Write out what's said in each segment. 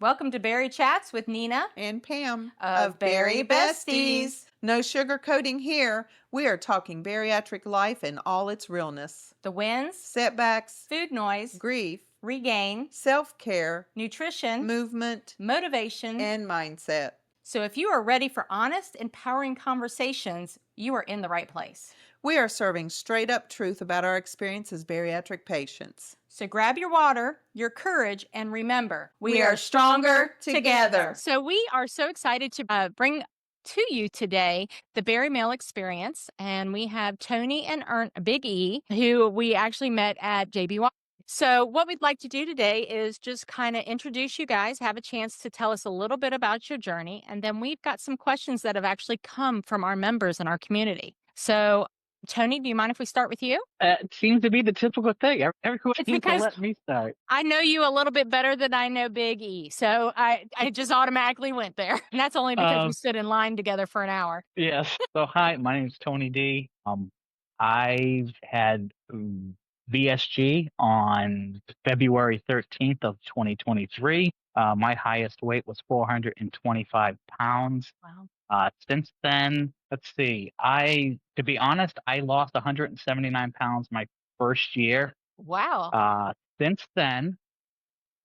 Welcome to Bari-Chatz with Nina And Pam of Bari Bestiez. No sugarcoating here. We are talking bariatric life in all its realness. The wins, Setbacks, food noise, grief, regain, self-care, nutrition, movement, motivation, and mindset. So if you are ready for honest, empowering conversations, you are in the right place. We are serving straight up truth about our experience as bariatric patients. So grab your water, your courage, and remember, we are stronger together. So we are so excited to bring to you today the Bari Male Experience, and we have Tony and Big E, who we actually met at JBY. So what we'd like to do today is just kind of introduce you guys, have a chance to tell us a little bit about your journey, and then we've got some questions that have actually come from our members in our community. So Tony, do you mind if we start with you? It seems to be the typical thing. Everyone It's seems to because let me start. I know you a little bit better than I know Big E, so I just automatically went there. And that's only because we stood in line together for an hour. Yes. So hi, my name is Tony D. I've had VSG on February 13th of 2023. My highest weight was 425 pounds. Wow. Since then, let's see. To be honest, I lost 179 pounds my first year. Wow. Since then,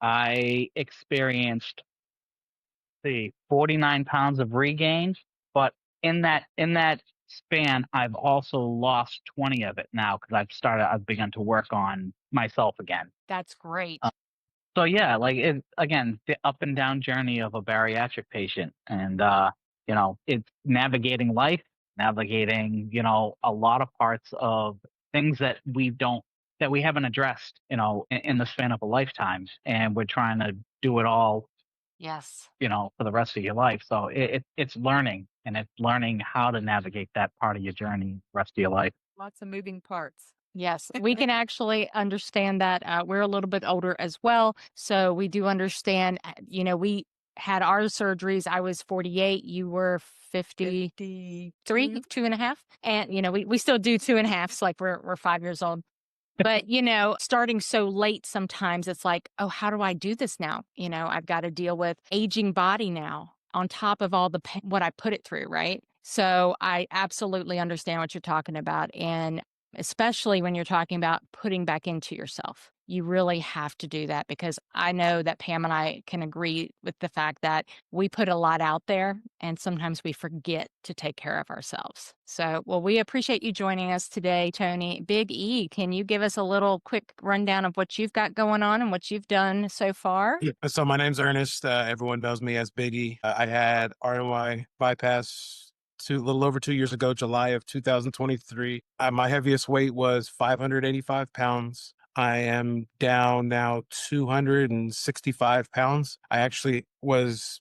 I experienced 49 pounds of regain, but in that span, I've also lost 20 of it now because I've begun to work on myself again. That's great. So yeah, again, the up and down journey of a bariatric patient, and it's navigating life, navigating a lot of parts of things that we haven't addressed, in the span of a lifetime, and we're trying to do it all, Yes. for the rest of your life. So it's learning, and it's learning how to navigate that part of your journey the rest of your life. Lots of moving parts. Yes, we can actually understand that. We're a little bit older as well, so we do understand. We had our surgeries. I was 48. You were 53, 2.5. And, we still do 2.5s, like we're 5 years old. But, starting so late, sometimes it's like, oh, how do I do this now? I've got to deal with aging body now on top of all what I put it through, right? So I absolutely understand what you're talking about. And especially when you're talking about putting back into yourself, you really have to do that, because I know that Pam and I can agree with the fact that we put a lot out there and sometimes we forget to take care of ourselves. So, well, we appreciate you joining us today, Tony. Big E, can you give us a little quick rundown of what you've got going on and what you've done so far? Yeah. So my name's Ernest. Everyone knows me as Biggie. I had ROI bypass a little over 2 years ago, July of 2023. My heaviest weight was 585 pounds. I am down now 265 pounds. I actually was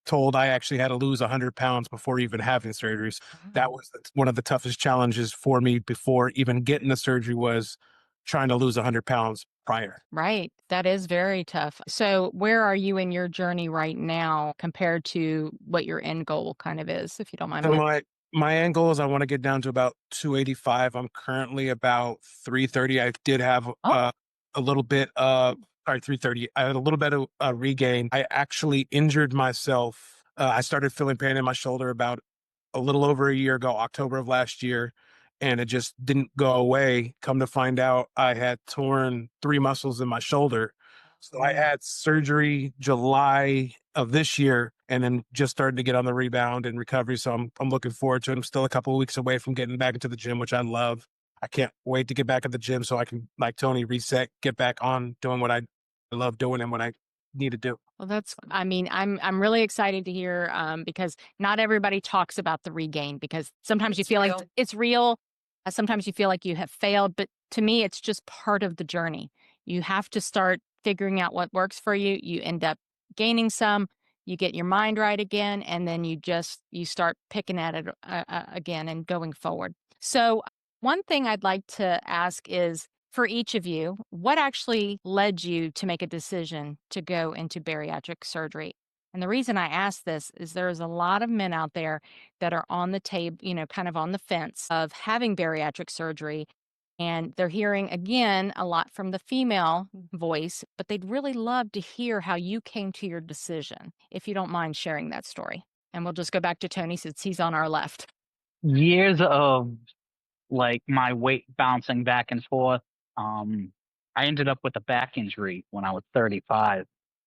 told I actually had to lose 100 pounds before even having surgeries. That was one of the toughest challenges for me before even getting the surgery, was trying to lose 100 pounds prior. Right. That is very tough. So, where are you in your journey right now compared to what your end goal kind of is, if you don't mind? So my end goal is I want to get down to about 285. I'm currently about 330. I did have a little bit of 330. I had a little bit of regain. I actually injured myself. I started feeling pain in my shoulder about a little over a year ago, October of last year, and it just didn't go away. Come to find out, I had torn 3 muscles in my shoulder. So I had surgery July of this year, and then just started to get on the rebound and recovery. So I'm looking forward to it. I'm still a couple of weeks away from getting back into the gym, which I love. I can't wait to get back at the gym so I can, like Tony, reset, get back on doing what I love doing and what I need to do. Well, I'm really excited to hear, because not everybody talks about the regain, because sometimes you feel like it's real. Sometimes you feel like you have failed, but to me, it's just part of the journey. You have to start figuring out what works for you. You end up gaining some, you get your mind right again, and then you start picking at it again and going forward. So one thing I'd like to ask is, for each of you, what actually led you to make a decision to go into bariatric surgery? And the reason I ask this is there's a lot of men out there that are on the table, kind of on the fence of having bariatric surgery, and they're hearing again a lot from the female voice, but they'd really love to hear how you came to your decision, if you don't mind sharing that story. And we'll just go back to Tony since he's on our left. Years of like my weight bouncing back and forth. I ended up with a back injury when I was 35.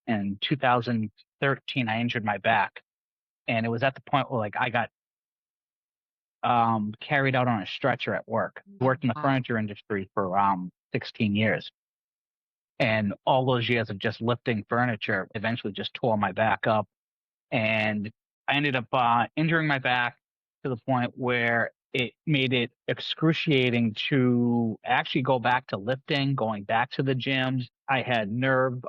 In 2013, I injured my back, and it was at the point where like I got carried out on a stretcher at work. Worked in the Wow. furniture industry for 16 years. And all those years of just lifting furniture eventually just tore my back up. And I ended up injuring my back to the point where it made it excruciating to actually go back to lifting, going back to the gyms. I had nerve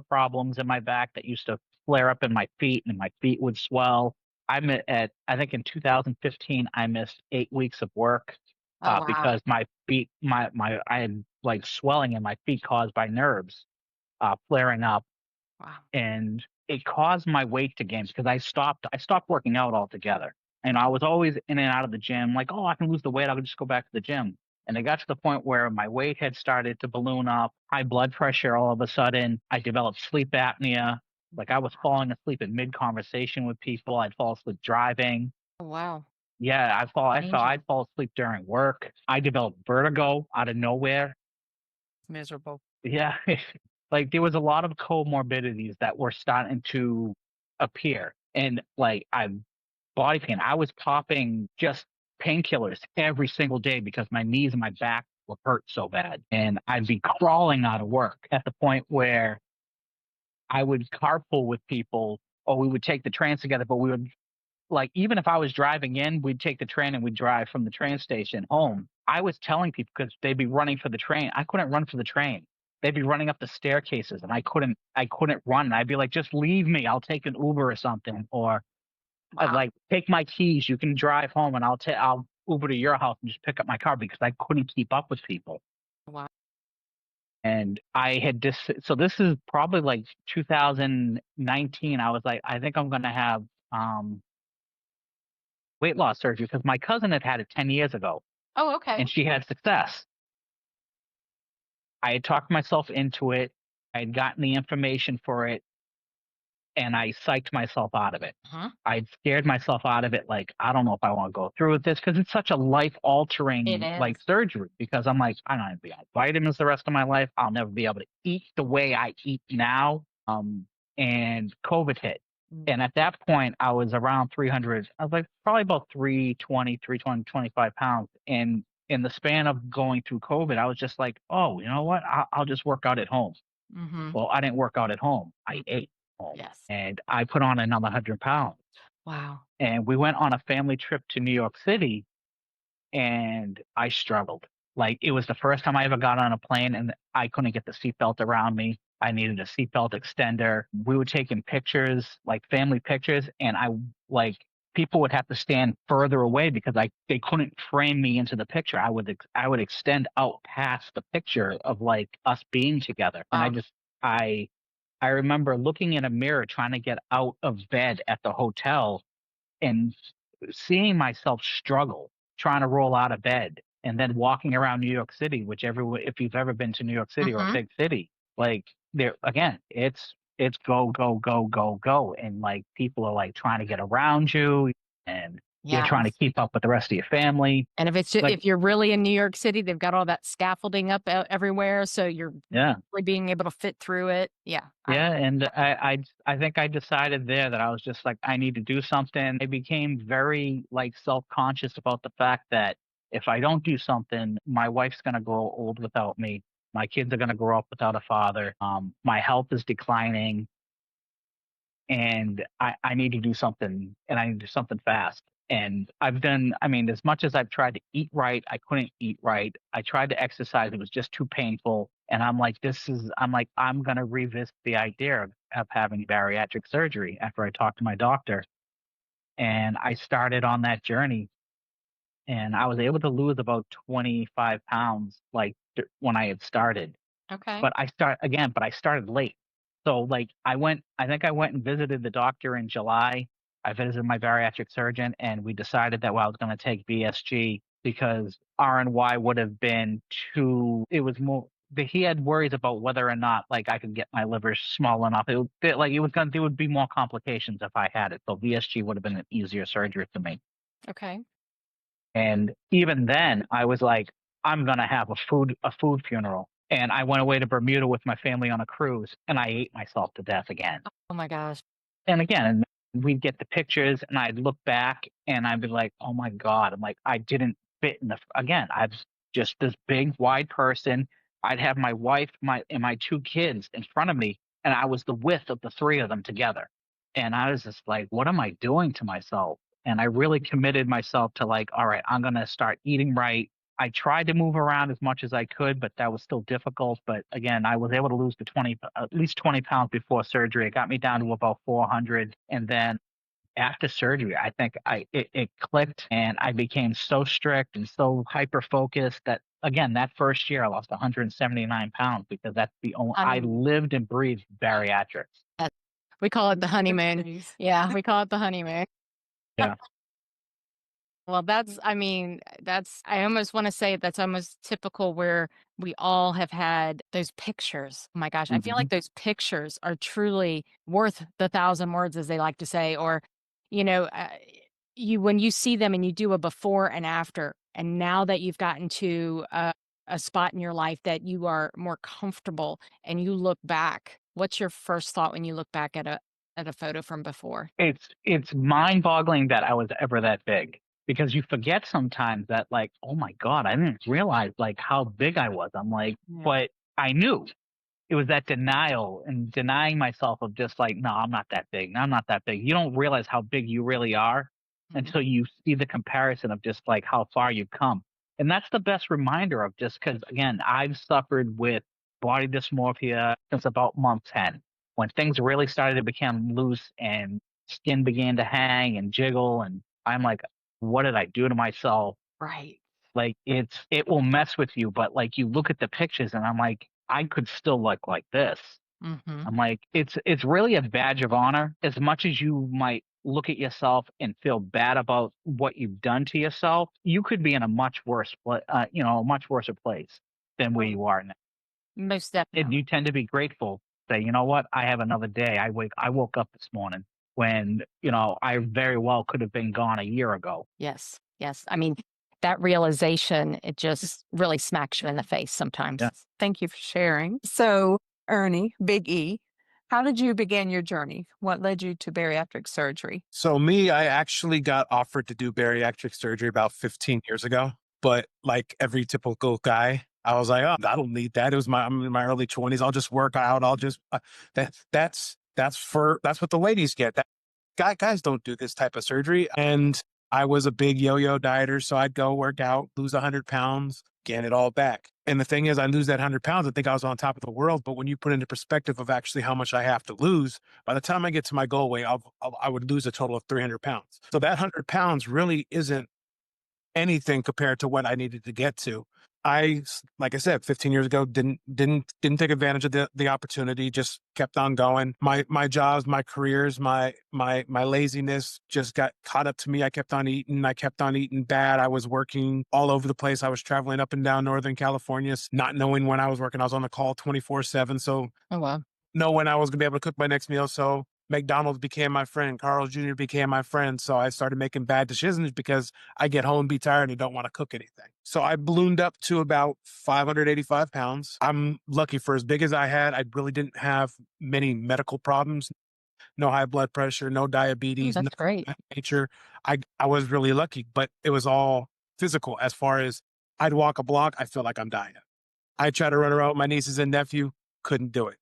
problems in my back that used to flare up in my feet, and my feet would swell. I think in 2015 I missed 8 weeks of work Oh, wow. because my feet my I had like swelling in my feet caused by nerves flaring up, Wow. and it caused my weight to gain because I stopped working out altogether. And I was always in and out of the gym, like, oh, I can lose the weight, I'll just go back to the gym. And it got to the point where my weight had started to balloon up, high blood pressure all of a sudden. I developed sleep apnea. Like I was falling asleep in mid conversation with people. I'd fall asleep driving. Oh, wow. Yeah, I'd Danger. fall asleep during work. I developed vertigo out of nowhere. Miserable. Yeah. Like there was a lot of comorbidities that were starting to appear. And like body pain. I was popping just painkillers every single day because my knees and my back were hurt so bad. And I'd be crawling out of work at the point where I would carpool with people, or we would take the trains together, but we would like even if I was driving in, we'd take the train and we'd drive from the train station home. I was telling people because they'd be running for the train. I couldn't run for the train. They'd be running up the staircases and I couldn't run. And I'd be like, just leave me. I'll take an Uber or something. Or I'd Wow. like take my keys. You can drive home and I'll Uber to your house and just pick up my car because I couldn't keep up with people. Wow. And I had so this is probably like 2019. I was like, I think I'm gonna have um weight loss surgery because my cousin had had it 10 years ago Oh, okay. and she had success. I had talked myself into it. I had gotten the information for it and I psyched myself out of it. Huh? I'd scared myself out of it. Like, I don't know if I want to go through with this because it's such a life It altering like is. surgery because I'm like, I don't know, be on vitamins the rest of my life. I'll never be able to eat the way I eat now. And COVID hit. And at that point, I was around 300. I was like probably about 325 pounds. And in the span of going through COVID, I was just like, oh, you know what? I'll just work out at home. Mm-hmm. Well, I didn't work out at home. I ate at home. Yes. And I put on another 100 pounds. Wow. And we went on a family trip to New York City and I struggled. Like it was the first time I ever got on a plane and I couldn't get the seatbelt around me. I needed a seatbelt extender. We were taking pictures, like family pictures, and I like people would have to stand further away because they couldn't frame me into the picture. I would extend out past the picture of like us being together. And Wow. I remember looking in a mirror trying to get out of bed at the hotel and seeing myself struggle trying to roll out of bed and then walking around New York City, which if you've ever been to New York City or a Mm-hmm. big city, like there again, it's go, go, go, go, go. And like people are like trying to get around you and you're trying to Yes. keep up with the rest of your family. And if Like, if you're really in New York City, they've got all that scaffolding up everywhere, so you're yeah. really being able to fit through it. Yeah. Yeah, and I think I decided there that I was just like, I need to do something. I became very like self-conscious about the fact that if I don't do something, my wife's gonna grow old without me. My kids are gonna grow up without a father. My health is declining and I need to do something and I need to do something fast. And I mean, as much as I've tried to eat right, I couldn't eat right. I tried to exercise, it was just too painful. And I'm like, I'm going to revisit the idea of having bariatric surgery after I talked to my doctor. And I started on that journey and I was able to lose about 25 pounds like when I had started. Okay. But I started late. So like I think I went and visited the doctor in July. I visited my bariatric surgeon and we decided that I was going to take BSG because R&Y would have been too, it was more, he had worries about whether or not like I could get my liver small enough. Like it was gonna, there would be more complications if I had it. So VSG would have been an easier surgery for me. Okay. And even then, I was like, I'm gonna have a food funeral. And I went away to Bermuda with my family on a cruise, and I ate myself to death again. Oh my gosh. And again, we'd get the pictures, and I'd look back, and I'd be like, "Oh my god!" I'm like, I didn't fit in the. Again, I was just this big, wide person. I'd have my wife, my two kids in front of me, and I was the width of the three of them together. And I was just like, "What am I doing to myself?" And I really committed myself to like, all right, I'm gonna start eating right. I tried to move around as much as I could, but that was still difficult. But again, I was able to lose at least 20 pounds before surgery. It got me down to about 400. And then after surgery, I think it clicked and I became so strict and so hyper focused that again, that first year I lost 179 pounds because that's the only, I lived and breathed bariatrics. We call it the honeymoon. Yeah, we call it the honeymoon. Yeah. Well, I almost want to say that's almost typical where we all have had those pictures. Oh my gosh, I feel like those pictures are truly worth the thousand words, as they like to say. Or, you know, when you see them and you do a before and after, and now that you've gotten to a spot in your life that you are more comfortable and you look back, what's your first thought when you look back at a photo from before? It's mind-boggling that I was ever that big because you forget sometimes that like, oh my God, I didn't realize like how big I was. I'm like, but I knew. It was that denial and denying myself of just like, no, I'm not that big. No, I'm not that big. You don't realize how big you really are until you see the comparison of just like how far you've come. And that's the best reminder of just because, again, I've suffered with body dysmorphia since about month 10 when things really started to become loose and skin began to hang and jiggle. And I'm like, what did I do to myself? Right. Like it will mess with you, but like you look at the pictures and I'm like, I could still look like this. Mm-hmm. I'm like, it's really a badge of honor. As much as you might look at yourself and feel bad about what you've done to yourself, you could be in a much worse, a much worse place than where you are now. Most And definitely. you tend to be grateful. Say, you know what? I have another day. I woke up this morning when I very well could have been gone a year ago. Yes. Yes. I mean, that realization, it just really smacks you in the face sometimes. Yeah. Thank you for sharing. So, Ernie, Big E, how did you begin your journey? What led you to bariatric surgery? So I actually got offered to do bariatric surgery about 15 years ago, but like every typical guy, I was like, oh, I don't need that. I'm in my early 20s. I'll just work out. I'll just that's what the ladies get. Guys don't do this type of surgery. And I was a big yo-yo dieter, so I'd go work out, lose 100 pounds, gain it all back. And the thing is, I lose that 100 pounds. I think I was on top of the world. But when you put into perspective of actually how much I have to lose, by the time I get to my goal weight, I would lose a total of 300 pounds. So that 100 pounds really isn't anything compared to what I needed to get to. Like I said, 15 years ago, didn't take advantage of the opportunity, just kept on going. My jobs, my careers, my laziness just got caught up to me. I kept on eating bad. I was working all over the place. I was traveling up and down Northern California, not knowing when I was working. I was on the call 24/7. So Oh, wow. know when I was gonna be able to cook my next meal. So McDonald's became my friend. Carl's Jr. became my friend. So I started making bad decisions because I get home, be tired, and don't want to cook anything. So I ballooned up to about 585 pounds. I'm lucky for as big as I had. I really didn't have many medical problems. No high blood pressure, no diabetes, That's nothing of great. that nature. I was really lucky, but it was all physical as far as I'd walk a block, I feel like I'm dying. I tried to run around with my nieces and nephew, couldn't do it.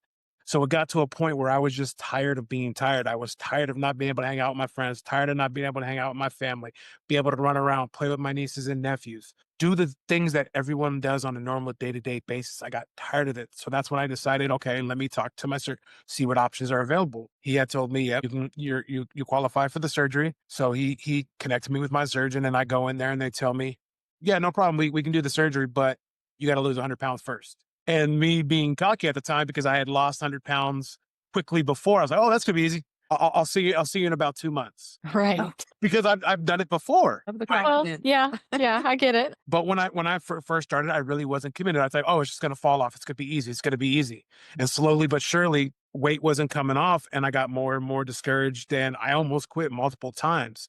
So it got to a point where I was just tired of being tired. I was tired of not being able to hang out with my friends, tired of not being able to hang out with my family, be able to run around, play with my nieces and nephews, do the things that everyone does on a normal day-to-day basis. I got tired of it. So that's when I decided, okay, let me talk to my surgeon, see what options are available. He had told me, yeah, you qualify for the surgery. So he connected me with my surgeon and I go in there and they tell me, yeah, no problem. We can do the surgery, but you got to lose 100 pounds first. And me being cocky at the time because I had lost 100 pounds quickly before, I was like, oh, that's going to be easy. I'll see you. I'll see you in about 2 months Right. because I've done it before. Of the Well, confidence. yeah, yeah, I get it. But when I first started, I really wasn't committed. I thought, oh, it's just going to fall off. It's going to be easy. It's going to be easy. And slowly but surely, weight wasn't coming off, and I got more and more discouraged. And I almost quit multiple times.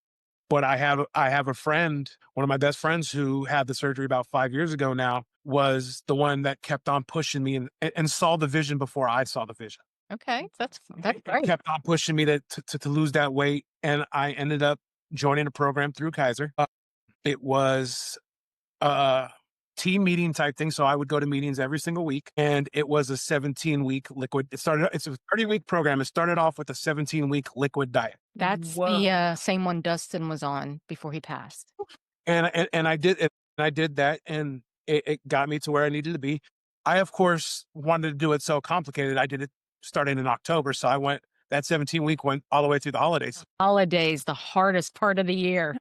But I have a friend, one of my best friends, who had the surgery about 5 years ago. Now was the one that kept on pushing me and saw the vision before I saw the vision. Okay, that's It great. kept on pushing me to lose that weight, and I ended up joining a program through Kaiser. It was a team meeting type thing. So I would go to meetings every single week, and it was a 17-week liquid. It's a 30-week program. It started off with a 17-week liquid diet. That's Whoa. the same one Dustin was on before he passed. And I did it. And I did that, and it got me to where I needed to be. I, of course, wanted to do it so complicated. I did it starting in October. So I went, that 17-week went all the way through the holidays. Holidays, the hardest part of the year.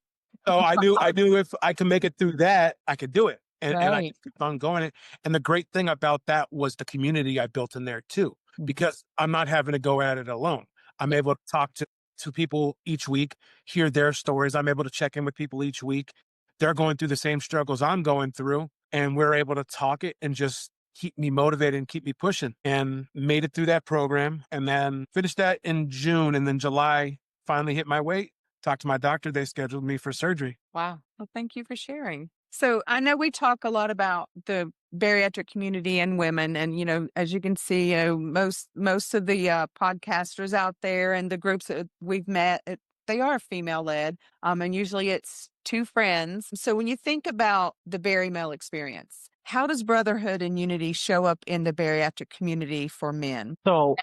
So I knew if I could make it through that, I could do it. And I Right. kept on going it. And the great thing about that was the community I built in there too, because I'm not having to go at it alone. I'm able to talk to people each week, hear their stories. I'm able to check in with people each week. They're going through the same struggles I'm going through, and we're able to talk it and just keep me motivated and keep me pushing, and made it through that program, and then finished that in June, and then July finally hit my weight. Talked to my doctor. They scheduled me for surgery. Wow. Well, thank you for sharing. So I know we talk a lot about the bariatric community and women, and as you can see, most of the podcasters out there and the groups that we've met, they are female led, and usually it's two friends. So when you think about the Bari Male Experience, how does brotherhood and unity show up in the bariatric community for men? So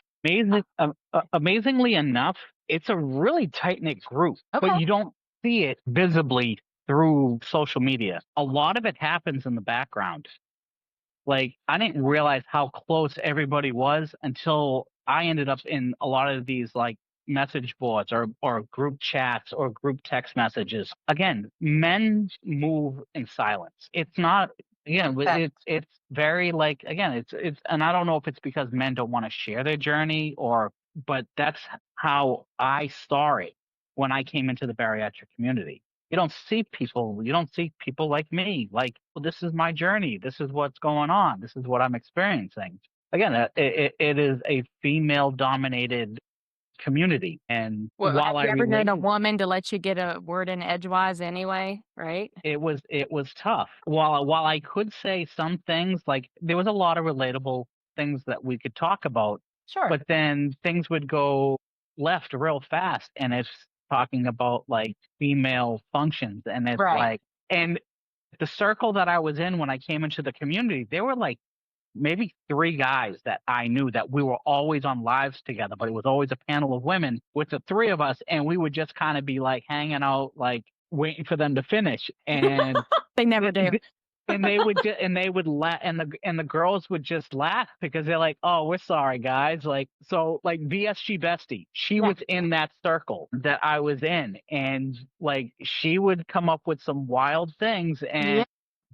amazingly enough, it's a really tight knit group, but Okay. you don't see it visibly through social media. A lot of it happens in the background. Like, I didn't realize how close everybody was until I ended up in a lot of these like message boards or group chats or group text messages. Again, men move in silence. It's not, again, it's very like, again, it's and I don't know if it's because men don't want to share their journey, but that's how I saw it when I came into the bariatric community. You don't see people like me, like, well, this is my journey, this is what's going on, this is what I'm experiencing. Again, it is a female dominated community, and Well, while have I you ever known a relate, woman to let you get a word in edgewise anyway, right? it was tough. While I could say some things, like there was a lot of relatable things that we could talk about, Sure. but then things would go left real fast, and it's talking about like female functions, and it's Right. like, and the circle that I was in when I came into the community, there were like maybe three guys that I knew that we were always on lives together, but it was always a panel of women with the three of us, and we would just kind of be like hanging out, like waiting for them to finish, and They never do. and they would laugh, and the girls would just laugh because they're like, "Oh, we're sorry, guys." Like, so like BSG Bestie, she Yeah. was in that circle that I was in, and like she would come up with some wild things, and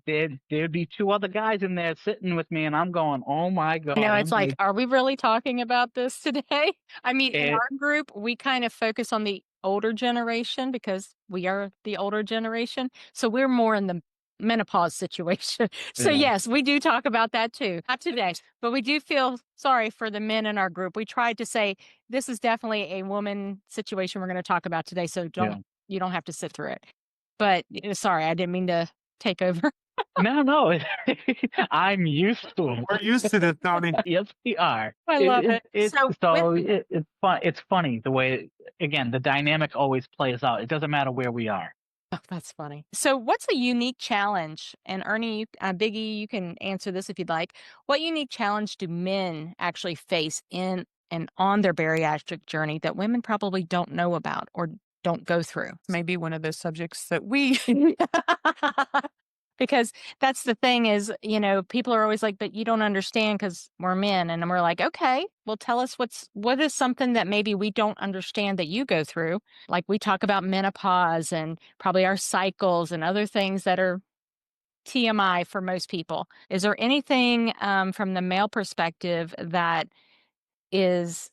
Yeah. there'd be two other guys in there sitting with me, and I'm going, "Oh my god!" No, it's I'm like, are we really talking about this today? I mean, in it, our group, we kind of focus on the older generation because we are the older generation. So we're more in the menopause situation. So yeah, yes, we do talk about that too. Not today, but we do feel sorry for the men in our group. We tried to say this is definitely a woman situation we're going to talk about today. So yeah. you don't have to sit through it. But sorry, I didn't mean to take over. No, I'm used to it. We're used to this, Tony. Yes, we are. I love it. It's So so it's fun. It's funny the way, again, the dynamic always plays out. It doesn't matter where we are. Oh, that's funny. So, what's a unique challenge? And Ernie, Biggie, you can answer this if you'd like. What unique challenge do men actually face in and on their bariatric journey that women probably don't know about or don't go through? Maybe one of those subjects that we Because that's the thing is, people are always like, but you don't understand because we're men. And we're like, okay, well, tell us what is something that maybe we don't understand that you go through. Like we talk about menopause and probably our cycles and other things that are TMI for most people. Is there anything from the male perspective that is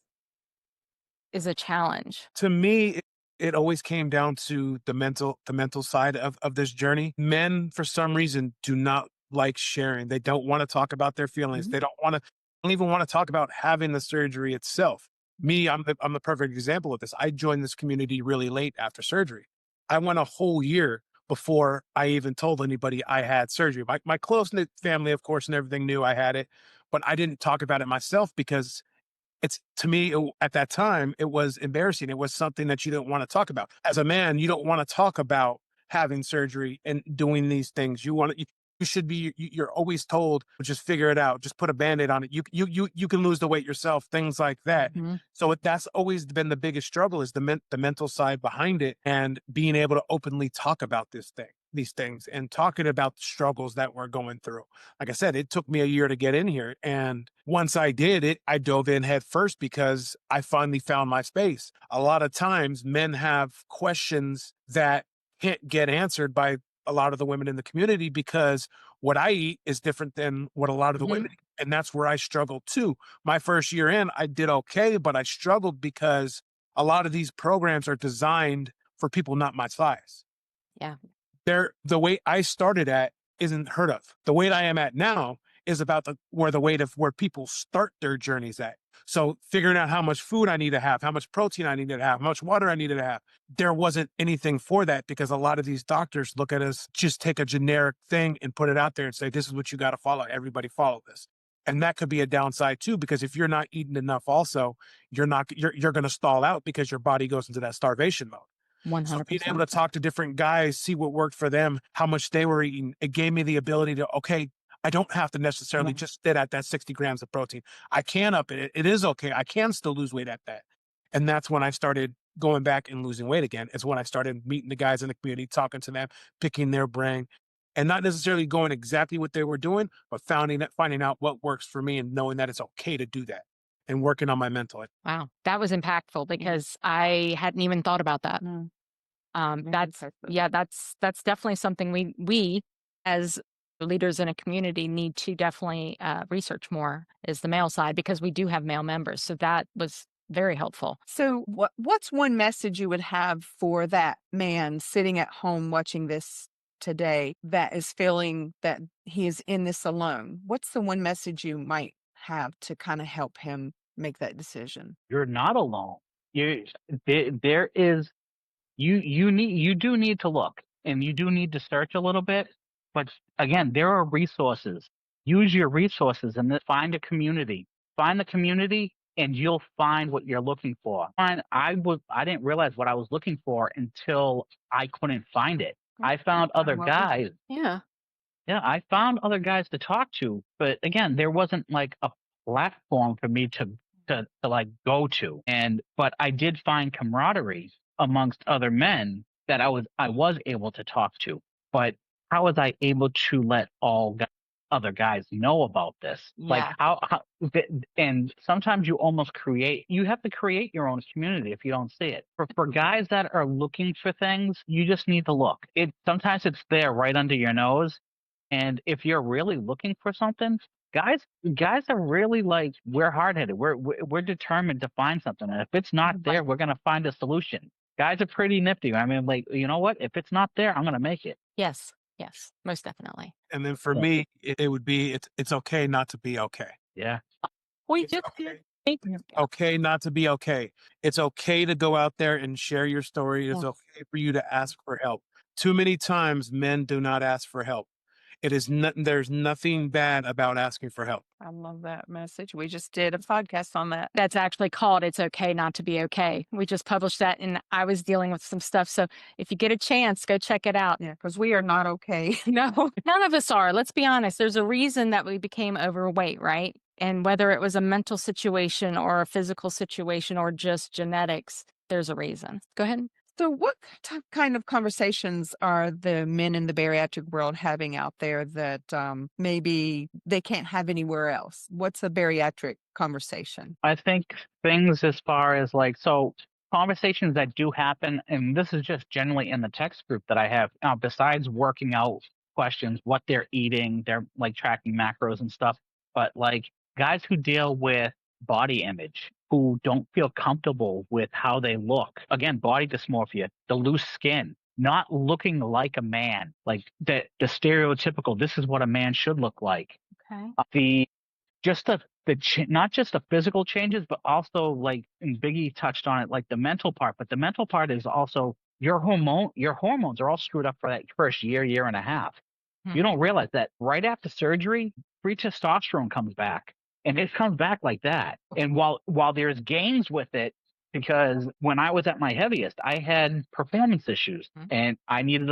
is a challenge. To me, it always came down to the mental side of this journey. Men, for some reason, do not like sharing. They don't want to talk about their feelings. Mhm. They don't even want to talk about having the surgery itself. Me, I'm the perfect example of this. I joined this community really late after surgery. I went a whole year before I even told anybody I had surgery. My close knit family, of course, and everything knew I had it, but I didn't talk about it myself because it's to me at that time it was embarrassing. It was something that you didn't want to talk about. As a man, you don't want to talk about having surgery and doing these things. You should be you're always told just figure it out, just put a band-aid on it. You can lose the weight yourself, things like that. Mhm. So that's always been the biggest struggle is the mental side behind it and being able to openly talk about these things and talking about the struggles that we're going through. Like I said, it took me a year to get in here. And once I did it, I dove in head first because I finally found my space. A lot of times men have questions that can't get answered by a lot of the women in the community because what I eat is different than what a lot of the Mhm. women eat. And that's where I struggled too. My first year in, I did okay, but I struggled because a lot of these programs are designed for people not my size. Yeah. The weight I started at isn't heard of. The weight I am at now is about the weight of where people start their journeys at. So figuring out how much food I need to have, how much protein I need to have, how much water I needed to have. There wasn't anything for that because a lot of these doctors look at us, just take a generic thing and put it out there and say, this is what you got to follow. Everybody follow this. And that could be a downside too, because if you're not eating enough also, you're going to stall out because your body goes into that starvation mode. So being able 100%. to talk to different guys, see what worked for them, how much they were eating, it gave me the ability to, okay, I don't have to necessarily Right. just sit at that 60 grams of protein. I can up it. It is okay. I can still lose weight at that. And that's when I started going back and losing weight again. It's when I started meeting the guys in the community, talking to them, picking their brain, and not necessarily going exactly what they were doing, but finding out what works for me and knowing that it's okay to do that and working on my mental. Wow. That was impactful because I hadn't even thought about that. No, very That's impactful. yeah, that's definitely something we as leaders in a community need to definitely research more is the male side because we do have male members. So that was very helpful. So, what's one message you would have for that man sitting at home watching this today that is feeling that he is in this alone? What's the one message you might have to kind of help him make that decision? You're not alone. You there is you do need to look and you do need to search a little bit, but again, there are resources. Use your resources and then find a community. Find the community and you'll find what you're looking for. I didn't realize what I was looking for until I couldn't find it. I found other Well, we- guys. Yeah. Yeah, I found other guys to talk to, but again, there wasn't like a platform for me to like go to. But I did find camaraderie amongst other men that I was able to talk to. But how was I able to let other guys know about this? Like Yeah. and sometimes you have to create your own community if you don't see it. For guys that are looking for things, you just need to look. Sometimes it's there right under your nose. And if you're really looking for something, guys are really like we're hard headed. We're determined to find something, and if it's not there, we're gonna find a solution. Guys are pretty nifty. I mean, like you know what? If it's not there, I'm gonna make it. Yes. Yes. Most definitely. And then for Yeah. me, it would be it's okay not to be okay. Yeah. We It's just okay. Yeah. Okay not to be okay. It's okay to go out there and share your story. It's Yeah. okay for you to ask for help. Too many times men do not ask for help. There's nothing bad about asking for help. I love that message. We just did a podcast on that. That's actually called It's Okay Not to Be Okay. We just published that and I was dealing with some stuff. So if you get a chance, go check it out. Yeah, because we are not okay. No, none of us are. Let's be honest. There's a reason that we became overweight, right? And whether it was a mental situation or a physical situation or just genetics, there's a reason. Go ahead. So, what kind of conversations are the men in the bariatric world having out there that maybe they can't have anywhere else? What's a bariatric conversation? I think things as far as like conversations that do happen, and this is just generally in the text group that I have. Besides working out questions, what they're eating, they're like tracking macros and stuff. But like guys who deal with body image, who don't feel comfortable with how they look. Again, body dysmorphia, the loose skin, not looking like a man, like the stereotypical, this is what a man should look like. Okay. The just not just the physical changes, but also like, and Biggie touched on it, like the mental part. But the mental part is also your hormones are all screwed up for that first year and a half. You don't realize that right after surgery, free testosterone comes back, and it comes back like that. And while there's gains with it, because when I was at my heaviest, I had performance issues, and I needed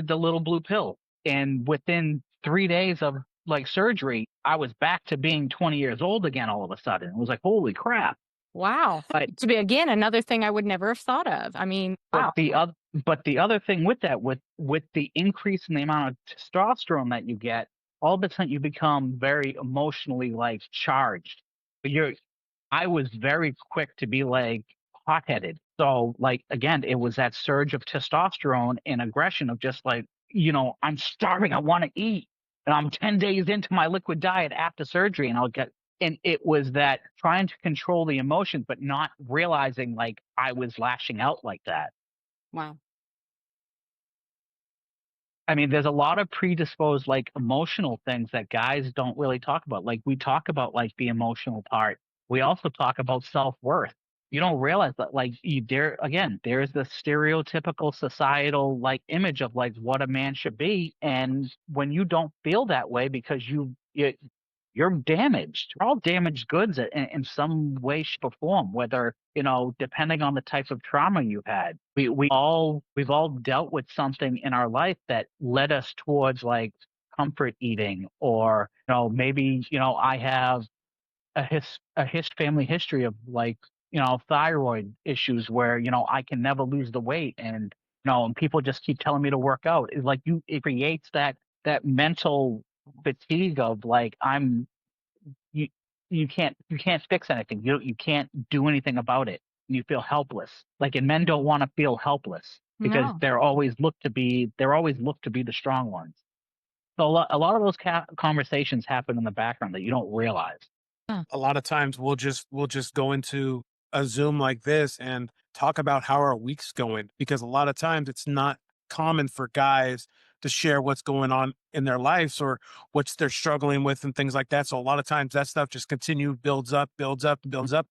the little blue pill. And within 3 days of like surgery, I was back to being 20 years old again. All of a sudden, it was like, holy crap! Wow. But To be, again, another thing I would never have thought of. I mean, wow. But the other thing with that, with the increase in the amount of testosterone that you get, all of a sudden you become very emotionally like charged. I was very quick to be like hot-headed. So like, again, it was that surge of testosterone and aggression of just like, I'm starving, I want to eat. And I'm 10 days into my liquid diet after surgery, and it was that trying to control the emotions, but not realizing like I was lashing out like that. Wow. I mean, there's a lot of predisposed, like, emotional things that guys don't really talk about. Like, we talk about, like, the emotional part. We also talk about self-worth. You don't realize that, like, there's the stereotypical societal, like, image of, like, what a man should be. And when you don't feel that way because you're damaged. We're all damaged goods in some way, shape, or form, whether, depending on the type of trauma you had. We've all dealt with something in our life that led us towards like comfort eating, or, maybe, I have a family history of like, thyroid issues where, I can never lose the weight, and people just keep telling me to work out. It's like it creates that mental fatigue of like, you you can't fix anything. You can't do anything about it. You feel helpless. Like, and men don't want to feel helpless because No. they're always looked to be the strong ones. So a lot of those conversations happen in the background that you don't realize. A lot of times we'll just go into a Zoom like this and talk about how our week's going, because a lot of times it's not common for guys to share what's going on in their lives or what they're struggling with and things like that. So a lot of times that stuff just builds up, builds up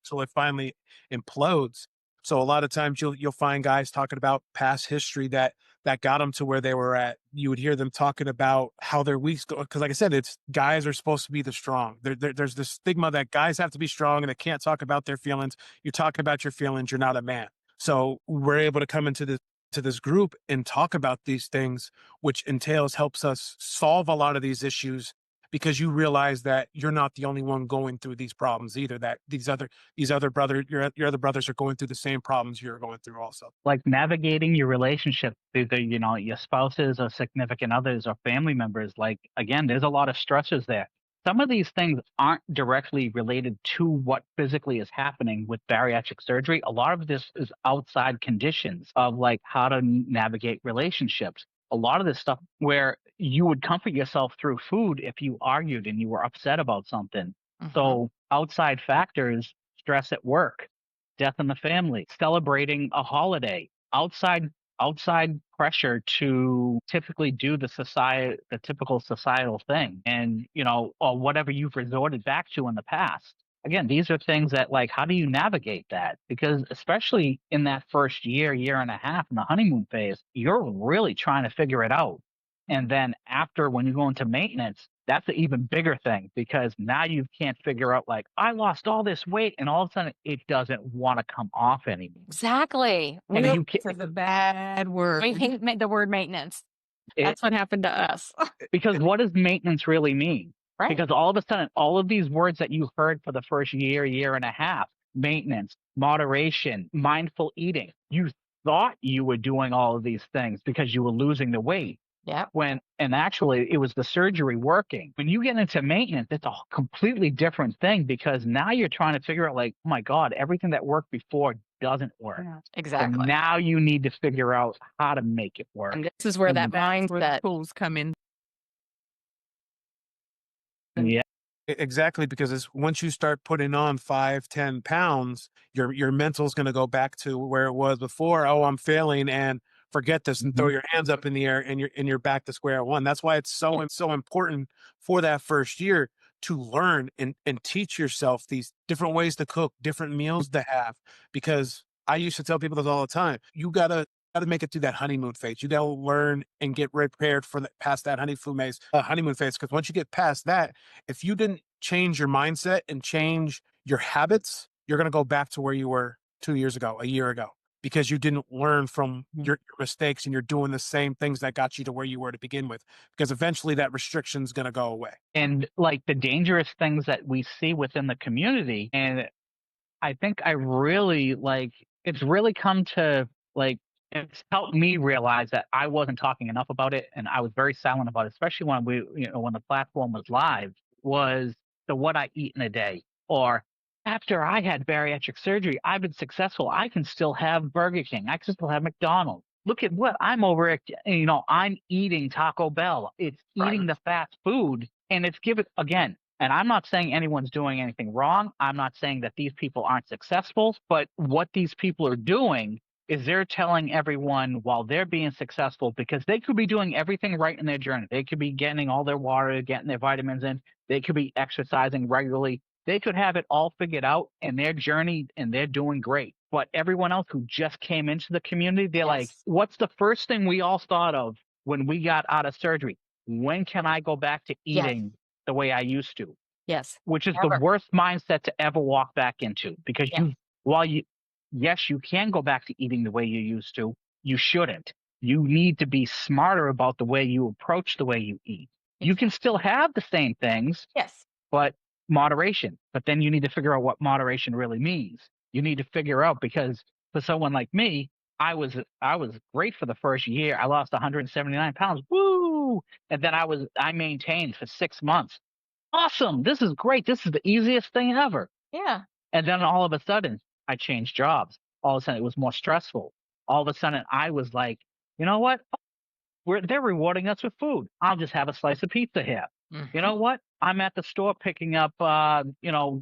till it finally implodes. So a lot of times you'll find guys talking about past history that got them to where they were at. You would hear them talking about how their weeks go. Cause like I said, it's guys are supposed to be the strong. There's this stigma that guys have to be strong and they can't talk about their feelings. You talk about your feelings, you're not a man. So we're able to come into this group and talk about these things, which helps us solve a lot of these issues, because you realize that you're not the only one going through these problems either, that your other brothers are going through the same problems you're going through also. Like navigating your relationship, either, your spouses or significant others or family members. Like, again, there's a lot of stressors there. Some of these things aren't directly related to what physically is happening with bariatric surgery. A lot of this is outside conditions of like how to navigate relationships. A lot of this stuff where you would comfort yourself through food if you argued and you were upset about something. So outside factors, stress at work, death in the family, celebrating a holiday, outside pressure to typically do the typical societal thing, and or whatever you've resorted back to in the past. Again, these are things that, like, how do you navigate that? Because especially in that first year and a half in the honeymoon phase, you're really trying to figure it out. And then after, when you go into maintenance, that's an even bigger thing, because now you can't figure out, like, I lost all this weight and all of a sudden it doesn't want to come off anymore. Exactly. And you can't, For the bad word. We hate the word maintenance. it, That's what happened to us. because what does maintenance really mean? Right. Because all of a sudden, all of these words that you heard for the first year and a half, maintenance, moderation, mindful eating, you thought you were doing all of these things because you were losing the weight. Yeah. And actually it was the surgery working. When you get into maintenance, it's a completely different thing, because now you're trying to figure out, like, oh my God, everything that worked before doesn't work. Yeah, So exactly. now you need to figure out how to make it work. And this is where And that That's where the mindset. tools come in. Yeah. Exactly, because it's once you start putting on 5, 10 pounds, your mental's going to go back to where it was before. Oh, I'm failing, and forget this, and throw your hands up in the air, and you're back to square one. That's why it's so important for that first year to learn and teach yourself these different ways to cook, different meals to have. Because I used to tell people this all the time. You gotta make it through that honeymoon phase. You gotta learn and get prepared for past that honeymoon phase. Because once you get past that, if you didn't change your mindset and change your habits, you're going to go back to where you were 2 years ago, a year ago, because you didn't learn from your mistakes and you're doing the same things that got you to where you were to begin with. Because eventually that restriction's going to go away. And like the dangerous things that we see within the community, and I think I really it's really come to it's helped me realize that I wasn't talking enough about it, and I was very silent about it, especially when when the platform was live, was the what I eat in a day. Or after I had bariatric surgery, I've been successful. I can still have Burger King. I can still have McDonald's. Look at what I'm over at, I'm eating Taco Bell. It's eating the fast food, and it's given again. And I'm not saying anyone's doing anything wrong. I'm not saying that these people aren't successful, but what these people are doing is they're telling everyone while they're being successful, because they could be doing everything right in their journey. They could be getting all their water, getting their vitamins in. They could be exercising regularly. They could have it all figured out in their journey and they're doing great. But everyone else who just came into the community, they're like, what's the first thing we all thought of when we got out of surgery? When can I go back to eating the way I used to? Yes. Which is the worst mindset to ever walk back into, because yes, you can go back to eating the way you used to. You shouldn't. You need to be smarter about the way you approach the way you eat. You can still have the same things. Yes. But moderation. But then you need to figure out what moderation really means. You need to figure out, because for someone like me, I was great for the first year. I lost 179 pounds. Woo! And then I maintained for 6 months. Awesome. This is great. This is the easiest thing ever. Yeah. And then all of a sudden, I changed jobs. All of a sudden, it was more stressful. All of a sudden, I was like, you know what? They're rewarding us with food. I'll just have a slice of pizza here. You know what? I'm at the store picking up,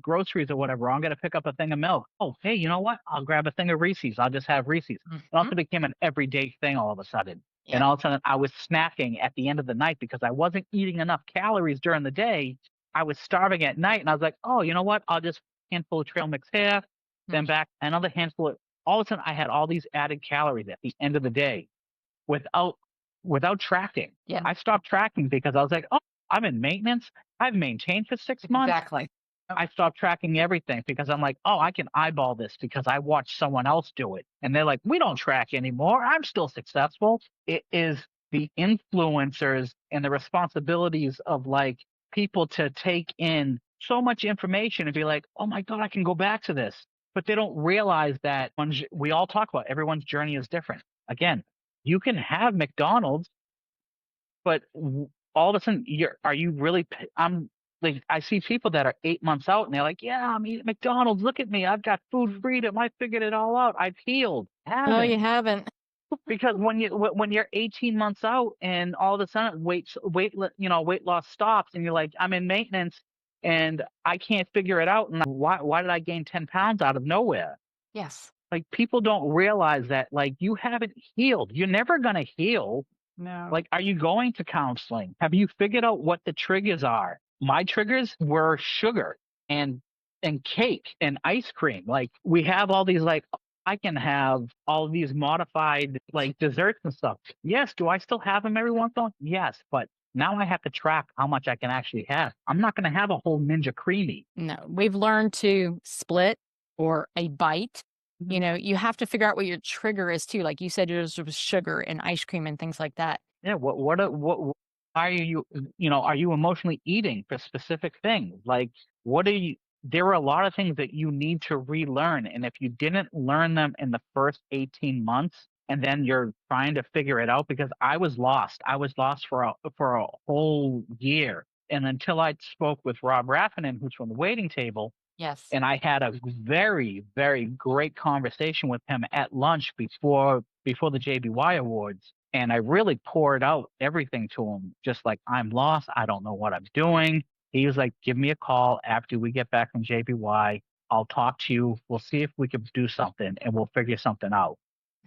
groceries or whatever. I'm going to pick up a thing of milk. Oh, hey, you know what? I'll grab a thing of Reese's. I'll just have Reese's. It also became an everyday thing all of a sudden. Yeah. And all of a sudden, I was snacking at the end of the night because I wasn't eating enough calories during the day. I was starving at night, and I was like, oh, you know what? I'll just handful of trail mix here, then back another handful of. All of a sudden, I had all these added calories at the end of the day without tracking. Yeah. I stopped tracking because I was like, oh, I'm in maintenance. I've maintained for 6 months. Exactly. I stopped tracking everything because I'm like, oh, I can eyeball this because I watched someone else do it. And they're like, we don't track anymore. I'm still successful. It is the influencers and the responsibilities of people to take in so much information and be like, oh my God, I can go back to this. But they don't realize that we all talk about everyone's journey is different. Again, you can have McDonald's, but all of a sudden, are you really? I see people that are 8 months out and they're like, yeah, I'm eating McDonald's. Look at me. I've got food freedom. I figured it all out. I've healed. No, you haven't. Because when you're 18 months out and all of a sudden weight loss stops and you're like, I'm in maintenance and I can't figure it out. And why did I gain 10 pounds out of nowhere? Yes. People don't realize that you haven't healed. You're never going to heal. No. Are you going to counseling? Have you figured out what the triggers are? My triggers were sugar and cake and ice cream. We have all these I can have all of these modified desserts and stuff. Yes, do I still have them every once in a while? Yes, but now I have to track how much I can actually have. I'm not going to have a whole Ninja Creamy. No, we've learned to split or a bite. You have to figure out what your trigger is too. Like you said, yours was sugar and ice cream and things like that. Yeah. What are you, are you emotionally eating for specific things? There are a lot of things that you need to relearn. And if you didn't learn them in the first 18 months, and then you're trying to figure it out, because I was lost for a whole year. And until I spoke with Rob Raffinen, who's from the waiting table, Yes. and I had a very, very great conversation with him at lunch before the JBY Awards. And I really poured out everything to him, just like, I'm lost. I don't know what I'm doing. He was like, give me a call after we get back from JBY. I'll talk to you. We'll see if we can do something and we'll figure something out.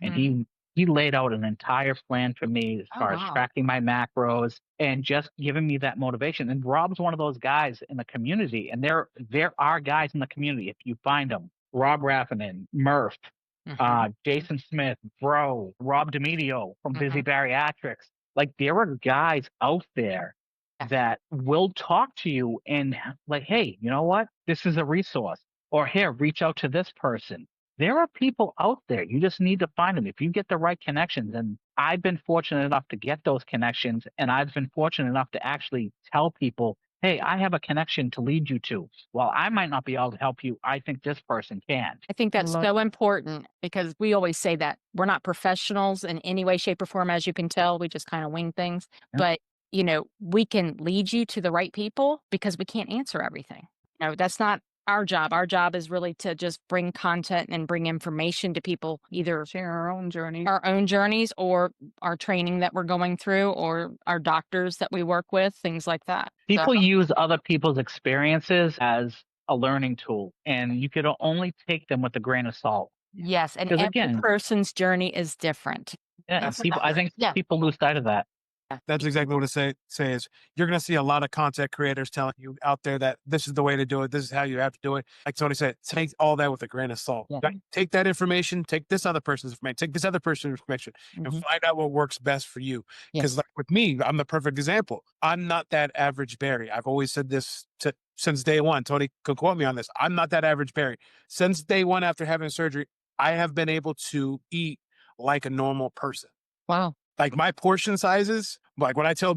And he laid out an entire plan for me as Oh, far as wow. tracking my macros and just giving me that motivation. And Rob's one of those guys in the community, and there are guys in the community if you find them. Rob Raffinen, Murph, Jason Smith, Bro, Rob Demedio from Busy Bariatrics. Like there are guys out there that will talk to you and like, hey, you know what? This is a resource. Or here, reach out to this person. There are people out there. You just need to find them. If you get the right connections, and I've been fortunate enough to get those connections, and I've been fortunate enough to actually tell people, hey, I have a connection to lead you to. While I might not be able to help you, I think this person can. I think that's so important because we always say that we're not professionals in any way, shape, or form. As you can tell, we just kind of wing things. Yeah. But, you know, we can lead you to the right people because we can't answer everything. You know, that's not our job. Our job is really to just bring content and bring information to people, either Share our own journey. our own journeys or our training that we're going through or our doctors that we work with, things like that. People use other people's experiences as a learning tool, and you could only take them with a grain of salt. Yes, and 'Cause every again- person's journey is different. Yeah, I think people lose sight of that. That's exactly what I say is you're going to see a lot of content creators telling you out there that this is the way to do it. This is how you have to do it. Like Tony said, take all that with a grain of salt. Yeah. Right? Take that information, take this other person's information, take this other person's information and find out what works best for you. Because like with me, I'm the perfect example. I'm not that average Bari. I've always said this since day one. Tony could quote me on this. I'm not that average Bari. Since day one after having surgery, I have been able to eat like a normal person. Wow. Like my portion sizes, like when I tell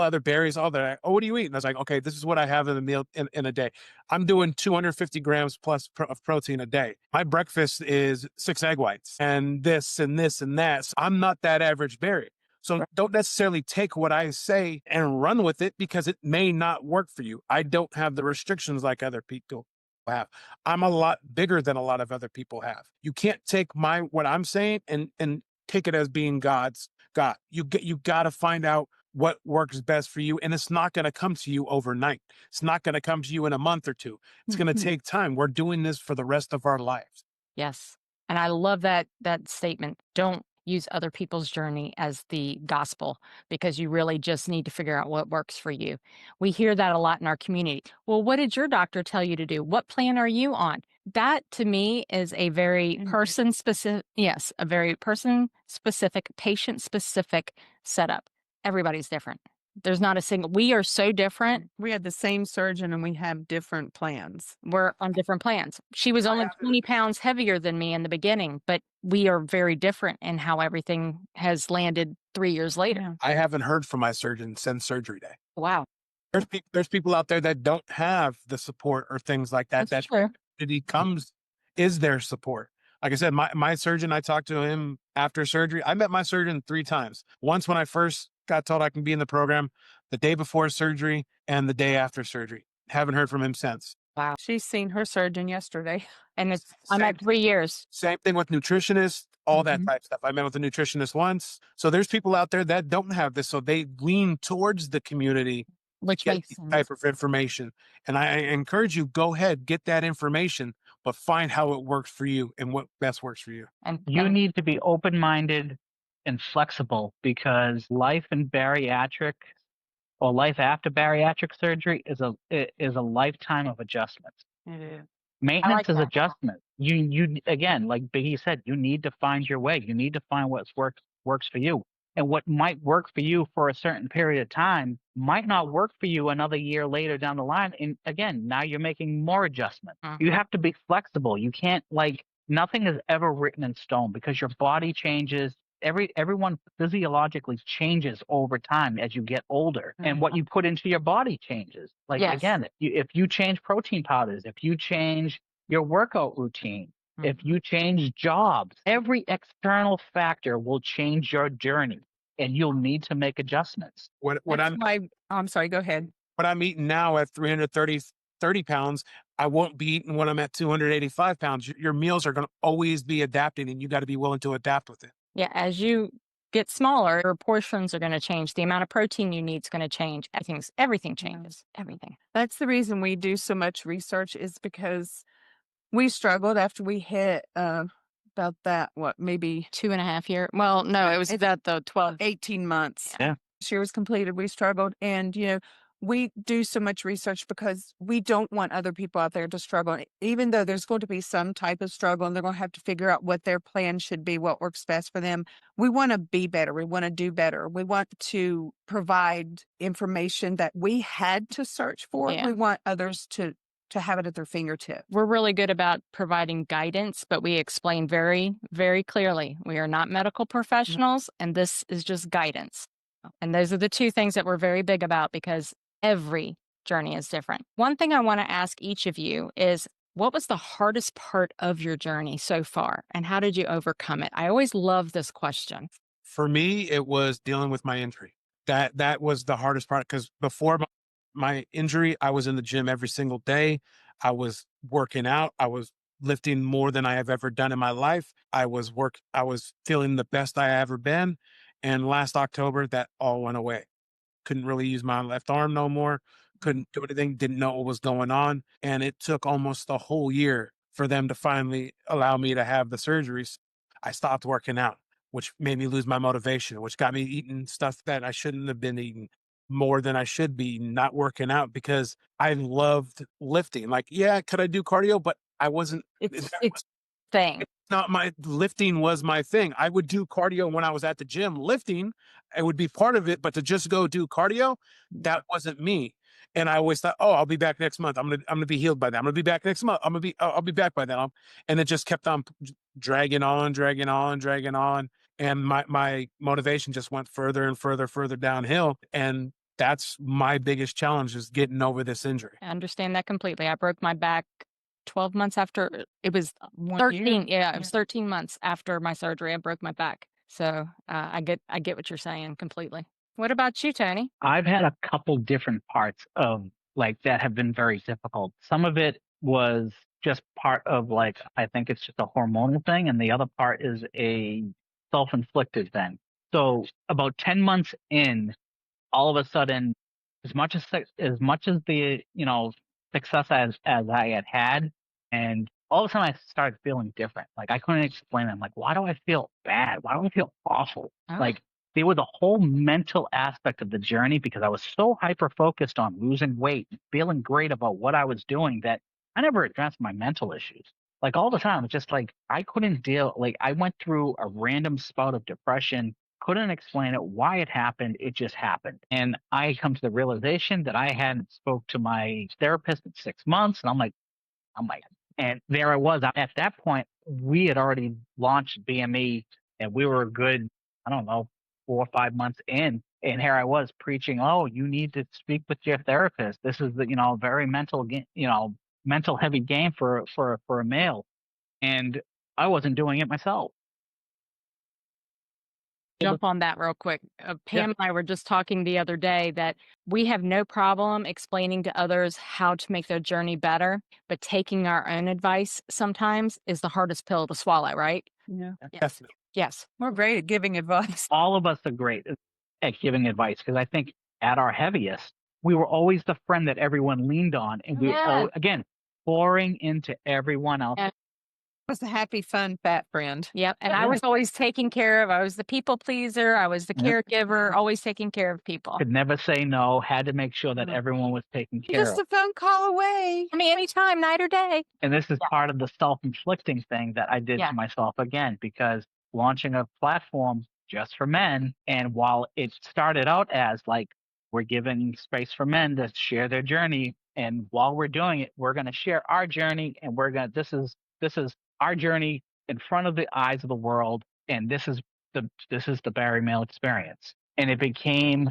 other berries, all that, oh, what do you eat? And I was like, okay, this is what I have in a meal in a day. I'm doing 250 grams plus of protein a day. My breakfast is 6 egg whites and this and this and that. So I'm not that average berry. So don't necessarily take what I say and run with it because it may not work for you. I don't have the restrictions like other people have. I'm a lot bigger than a lot of other people have. You can't take what I'm saying and take it as being God's God. You got to find out what works best for you. And it's not going to come to you overnight. It's not going to come to you in a month or two. It's going to take time. We're doing this for the rest of our lives. Yes. And I love that statement. Don't use other people's journey as the gospel because you really just need to figure out what works for you. We hear that a lot in our community. Well, what did your doctor tell you to do? What plan are you on? That to me is a very person specific, a very person specific, patient specific setup. Everybody's different. There's not a single, we are so different. We had the same surgeon and we have different plans. We're on different plans. She was only 20 pounds heavier than me in the beginning, but we are very different in how everything has landed 3 years later. Yeah. I haven't heard from my surgeon since surgery day. Wow. There's people out there that don't have the support or things like that. That's true. Is their support. Like I said, my surgeon, I talked to him after surgery. I met my surgeon 3 times. Once when I first got told I can be in the program, the day before surgery, and the day after surgery. Haven't heard from him since. Wow. She's seen her surgeon yesterday. And I'm at 3 years. Same thing with nutritionists, all that type of stuff. I met with a nutritionist once. So there's people out there that don't have this. So they lean towards the community Which to get makes this sense. type of information. And I encourage you, go ahead, get that information, but find how it works for you and what best works for you. And You need to be open-minded and flexible because life in bariatric or life after bariatric surgery is a lifetime of adjustments. It is. Maintenance is that. adjustment. You again, like Biggie said, you need to find your way. You need to find what works for you. And what might work for you for a certain period of time might not work for you another year later down the line. And again, now you're making more adjustments. You have to be flexible. You can't nothing is ever written in stone because your body changes. Everyone physiologically changes over time as you get older, and what you put into your body changes. Again, if you change protein powders, if you change your workout routine, if you change jobs, every external factor will change your journey, and you'll need to make adjustments. I'm sorry, go ahead. What I'm eating now at 330 pounds, I won't be eating when I'm at 285 pounds. Your meals are going to always be adapting, and you got to be willing to adapt with it. Yeah, as you get smaller, your portions are going to change. The amount of protein you need is going to change. Everything Yeah. changes. Everything. That's the reason we do so much research, is because we struggled after we hit about that, what, maybe 2.5 years. Well, no, it was It's- about the 12. 18 months. Yeah. This year was completed. We struggled. And, we do so much research because we don't want other people out there to struggle. Even though there's going to be some type of struggle and they're going to have to figure out what their plan should be, what works best for them. We want to be better. We want to do better. We want to provide information that we had to search for. Yeah. We want others to have it at their fingertips. We're really good about providing guidance, but we explain very, very clearly. We are not medical professionals, and this is just guidance. And those are the two things that we're very big about, because every journey is different. One thing I want to ask each of you is, what was the hardest part of your journey so far, and how did you overcome it? I always love this question. For me, it was dealing with my injury. That was the hardest part, because before my injury, I was in the gym every single day. I was working out. I was lifting more than I have ever done in my life. I was feeling the best I ever been. And last October, that all went away. Couldn't really use my left arm no more. Couldn't do anything. Didn't know what was going on. And it took almost a whole year for them to finally allow me to have the surgeries. I stopped working out, which made me lose my motivation, which got me eating stuff that I shouldn't have been eating, more than I should be, not working out, because I loved lifting. Like, yeah, could I do cardio? But I wasn't. It's thing. Not my lifting was my thing. I would do cardio when I was at the gym. Lifting, it would be part of it, but to just go do cardio, that wasn't me. And I always thought, oh, I'll be back next month. I'm gonna be healed by that. I'm gonna be back next month. I'll be back by then. And it just kept on dragging on, dragging on, dragging on. And my motivation just went further and further downhill. And that's my biggest challenge, is getting over this injury. I understand that completely. I broke my back 12 months after. It was 1 13. year. Yeah, it was 13 months after my surgery. I broke my back. So I get what you're saying completely. What about you, Tony? I've had a couple different parts of like that have been very difficult. Some of it was just part of like, I think it's just a hormonal thing, and the other part is a self-inflicted thing. So about 10 months in, all of a sudden, as much as the success as I had, and all of a sudden I started feeling different. Like I couldn't explain it. I'm like, why do I feel bad? Why do I feel awful? Oh. Like there was a whole mental aspect of the journey, because I was so hyper focused on losing weight and feeling great about what I was doing, that I never addressed my mental issues. Like all the time, it's just like I couldn't deal. Like I went through a random spout of depression, couldn't explain it, why it happened. It just happened. And I come to the realization that I hadn't spoke to my therapist in 6 months. And I'm like, and there I was. At that point, we had already launched BME, and we were a good, I don't know, 4 or 5 months in. And here I was preaching, oh, you need to speak with your therapist. This is the, very mental heavy game for a male. And I wasn't doing it myself. Jump on that real quick. Pam and I were just talking the other day that we have no problem explaining to others how to make their journey better, but taking our own advice sometimes is the hardest pill to swallow, right? Yeah. Yes. Definitely. Yes. We're great at giving advice. All of us are great at giving advice, because I think at our heaviest, we were always the friend that everyone leaned on, and we Yeah. again pouring into everyone else. Yeah. I was a happy, fun, fat friend. Yep. And I Yeah. was always taken care of. I was the people pleaser. I was the Yeah. caregiver, always taking care of people. Could never say no. Had to make sure that Mhm. everyone was taken care Just of. a phone call away. I mean, anytime, night or day. And this is Yeah. part of the self-inflicting thing that I did Yeah. to myself again, because launching a platform just for men, and while it started out as like we're giving space for men to share their journey, and while we're doing it, we're going to share our journey, and this is our journey in front of the eyes of the world, and this is the Bari Male Experience. And it came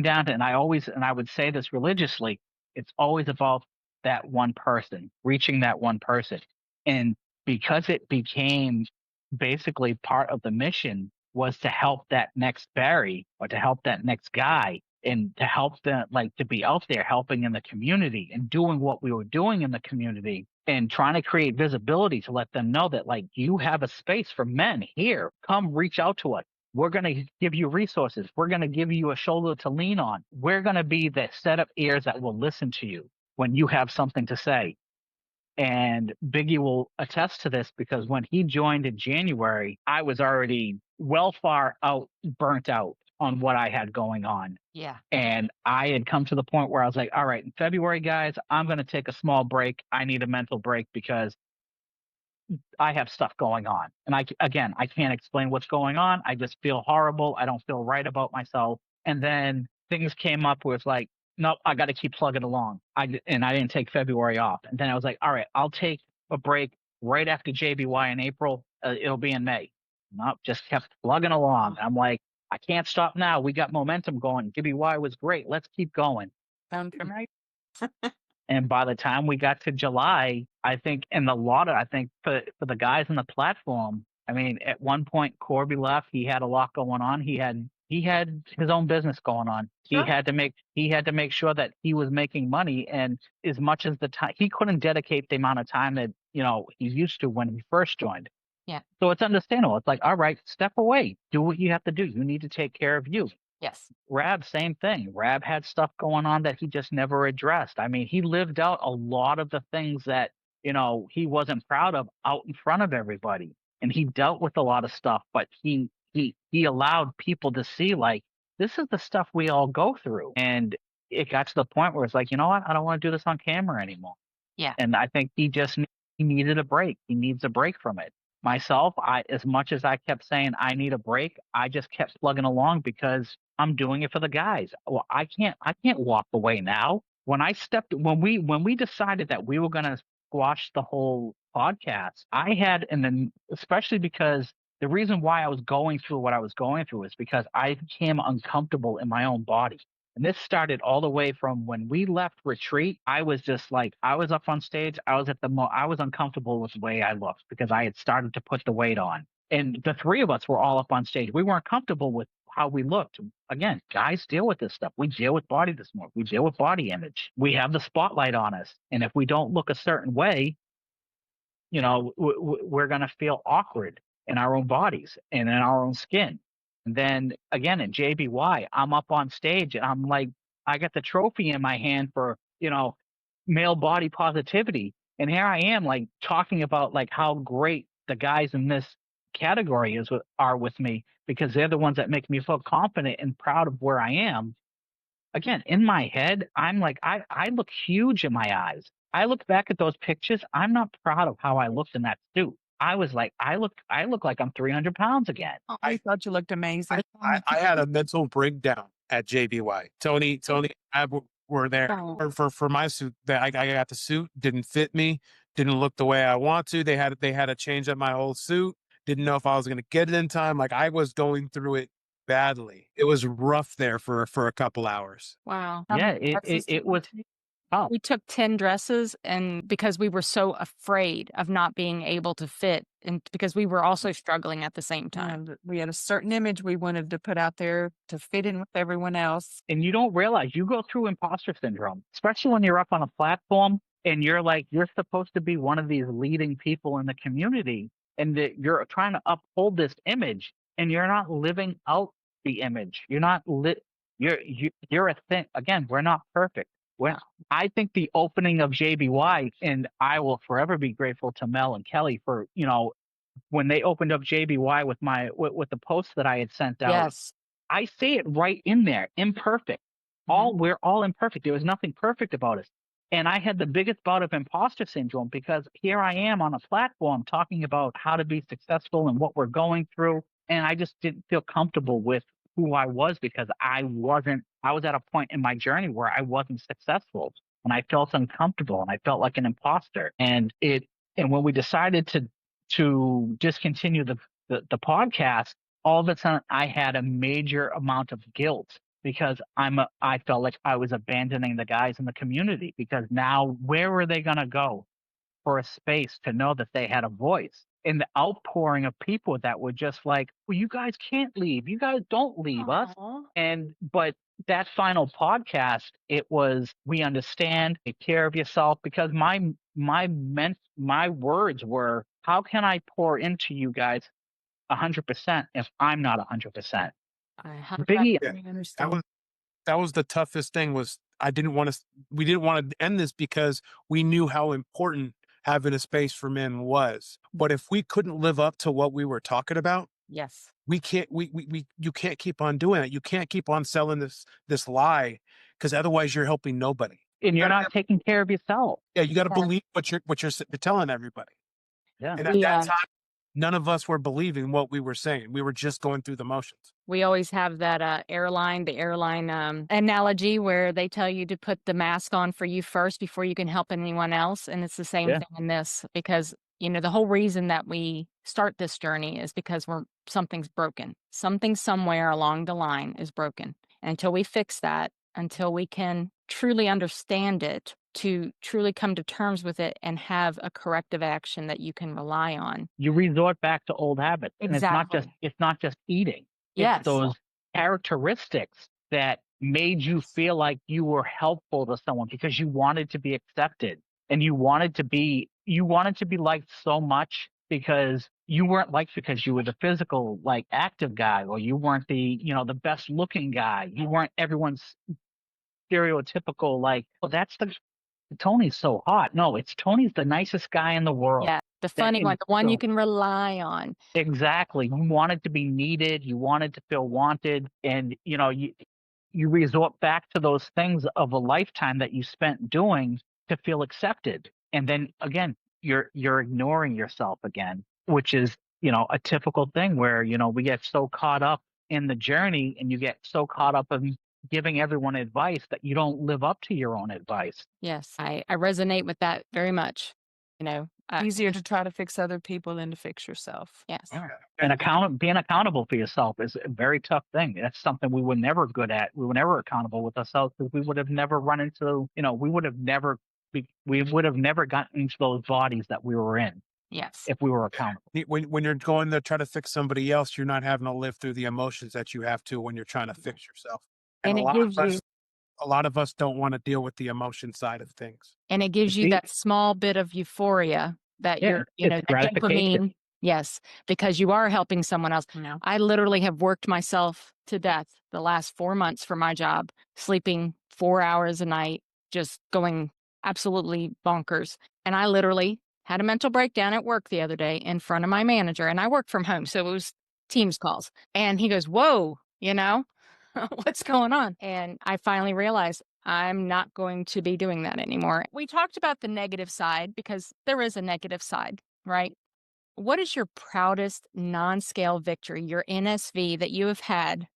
down to, and I would say this religiously, it's always about that one person, reaching that one person. And because it became basically part of the mission, was to help that next Barry, or to help that next guy, and to help them, like, to be out there helping in the community and doing what we were doing in the community, and trying to create visibility to let them know that, like, you have a space for men here. Come reach out to us. We're going to give you resources. We're going to give you a shoulder to lean on. We're going to be the set of ears that will listen to you when you have something to say. And Biggie will attest to this because when he joined in January, I was already far burnt out on what I had going on. Yeah. And I had come to the point where I was like, all right, in February, guys, I'm going to take a small break. I need a mental break because I have stuff going on. And I can't explain what's going on. I just feel horrible. I don't feel right about myself. And then things came up where it's like, nope, I got to keep plugging along. I didn't take February off. And then I was like, all right, I'll take a break right after JBY in April. It'll be in May. Nope, just kept plugging along. I'm like, I can't stop now. We got momentum going. JBY was great. Let's keep going. Sound familiar? And by the time we got to July, I think, and I think for the guys on the platform, I mean, at one point Corby left. He had a lot going on. He had his own business going on. Sure. He had to make sure that he was making money. And as much as the time, he couldn't dedicate the amount of time that he used to when he first joined. Yeah. So it's understandable. It's like, all right, step away. Do what you have to do. You need to take care of you. Yes. Rab, same thing. Rab had stuff going on that he just never addressed. I mean, he lived out a lot of the things that, he wasn't proud of out in front of everybody. And he dealt with a lot of stuff, but he allowed people to see, like, this is the stuff we all go through. And it got to the point where it's like, you know what? I don't want to do this on camera anymore. Yeah. And I think he needed a break. He needs a break from it. Myself, as much as I kept saying I need a break, I just kept plugging along because I'm doing it for the guys. Well, I can't walk away now. When we decided that we were going to squash the whole podcast, and then especially because the reason why I was going through what I was going through is because I became uncomfortable in my own body. And this started all the way from when we left retreat. I was just like, I was up on stage. I was uncomfortable with the way I looked because I had started to put the weight on. And the three of us were all up on stage. We weren't comfortable with how we looked. Again, guys deal with this stuff. We deal with body dysmorphia. We deal with body image. We have the spotlight on us. And if we don't look a certain way, we're going to feel awkward in our own bodies and in our own skin. And then again, in JBY, I'm up on stage and I'm like, I got the trophy in my hand for, male body positivity. And here I am, like, talking about like how great the guys in this category are with me because they're the ones that make me feel confident and proud of where I am. Again, in my head, I'm like, I look huge in my eyes. I look back at those pictures. I'm not proud of how I looked in that suit. I was like, I look like I'm 300 pounds again. Oh, I thought you looked amazing. I had a mental breakdown at JBY. Tony, were there for my suit. That I got the suit, didn't fit me, didn't look the way I want to. They had to change up my whole suit. Didn't know if I was going to get it in time. Like, I was going through it badly. It was rough there for a couple hours. Wow. Yeah, it was. Oh. We took 10 dresses and because we were so afraid of not being able to fit and because we were also struggling at the same time. We had a certain image we wanted to put out there to fit in with everyone else. And you don't realize you go through imposter syndrome, especially when you're up on a platform and you're supposed to be one of these leading people in the community and that you're trying to uphold this image and you're not living out the image. You're not you're a thing. Again, we're not perfect. I think the opening of JBY, and I will forever be grateful to Mel and Kelly for, when they opened up JBY with the post that I had sent out. Yes. I say it right in there, imperfect. We're all imperfect. There was nothing perfect about us. And I had the biggest bout of imposter syndrome because here I am on a platform talking about how to be successful and what we're going through. And I just didn't feel comfortable with who I was because I was at a point in my journey where I wasn't successful and I felt uncomfortable and I felt like an imposter. And when we decided to discontinue the podcast, all of a sudden I had a major amount of guilt because I felt like I was abandoning the guys in the community because now where were they going to go for a space to know that they had a voice? And the outpouring of people that were just like, well, you guys can't leave. You guys don't leave us. But that final podcast, it was, we understand, take care of yourself, because my words were, how can I pour into you guys 100% if I'm not 100%. I Biggie, 100% That understand. was the toughest thing. Was I didn't want to. We didn't want to end this because we knew how important having a space for men was. But if we couldn't live up to what we were talking about, Yes. we can't. You can't keep on doing it. You can't keep on selling this lie, because otherwise you're helping nobody. and you're not taking care of yourself. Yeah, you got to Yeah. believe what you're telling everybody. Yeah. And at We, that time, none of us were believing what we were saying. We were just going through the motions. We always have that the airline analogy where they tell you to put the mask on for you first before you can help anyone else. And it's the same Yeah. thing in this because, the whole reason that we start this journey is because something's broken. Something somewhere along the line is broken. And until we fix that, until we can truly understand it, to truly come to terms with it and have a corrective action that you can rely on. You resort back to old habits. And Exactly. it's not just eating. Yes. It's those characteristics that made you feel like you were helpful to someone because you wanted to be accepted and you wanted to be liked so much because you weren't liked because you were the physical, like active guy, or you weren't the, the best looking guy. You weren't everyone's stereotypical, like, well, that's Tony's so hot. No, it's Tony's the nicest guy in the world. Yeah, the funny one, the one you can rely on. Exactly. You wanted to be needed. You wanted to feel wanted. And, you resort back to those things of a lifetime that you spent doing to feel accepted. And then again, you're ignoring yourself again, which is, a typical thing where, we get so caught up in the journey and you get so caught up in giving everyone advice that you don't live up to your own advice. Yes, I resonate with that very much. Easier to try to fix other people than to fix yourself. Yes. Yeah. And being accountable for yourself is a very tough thing. That's something we were never good at. We were never accountable with ourselves because we would have never run into, we would have never gotten into those bodies that we were in. Yes. If we were accountable. When you're going to try to fix somebody else, you're not having to live through the emotions that you have to when you're trying to fix yourself. And it gives you a lot of us don't want to deal with the emotion side of things. And it gives you that small bit of euphoria that you're, it's gratification. Dopamine. Yes, because you are helping someone else. I literally have worked myself to death the last 4 months for my job, sleeping 4 hours a night, just going absolutely bonkers. And I literally had a mental breakdown at work the other day in front of my manager, and I work from home, so it was Teams calls. And he goes, "Whoa, what's going on?" And I finally realized I'm not going to be doing that anymore. We talked about the negative side because there is a negative side, right? What is your proudest non-scale victory, your NSV that you have had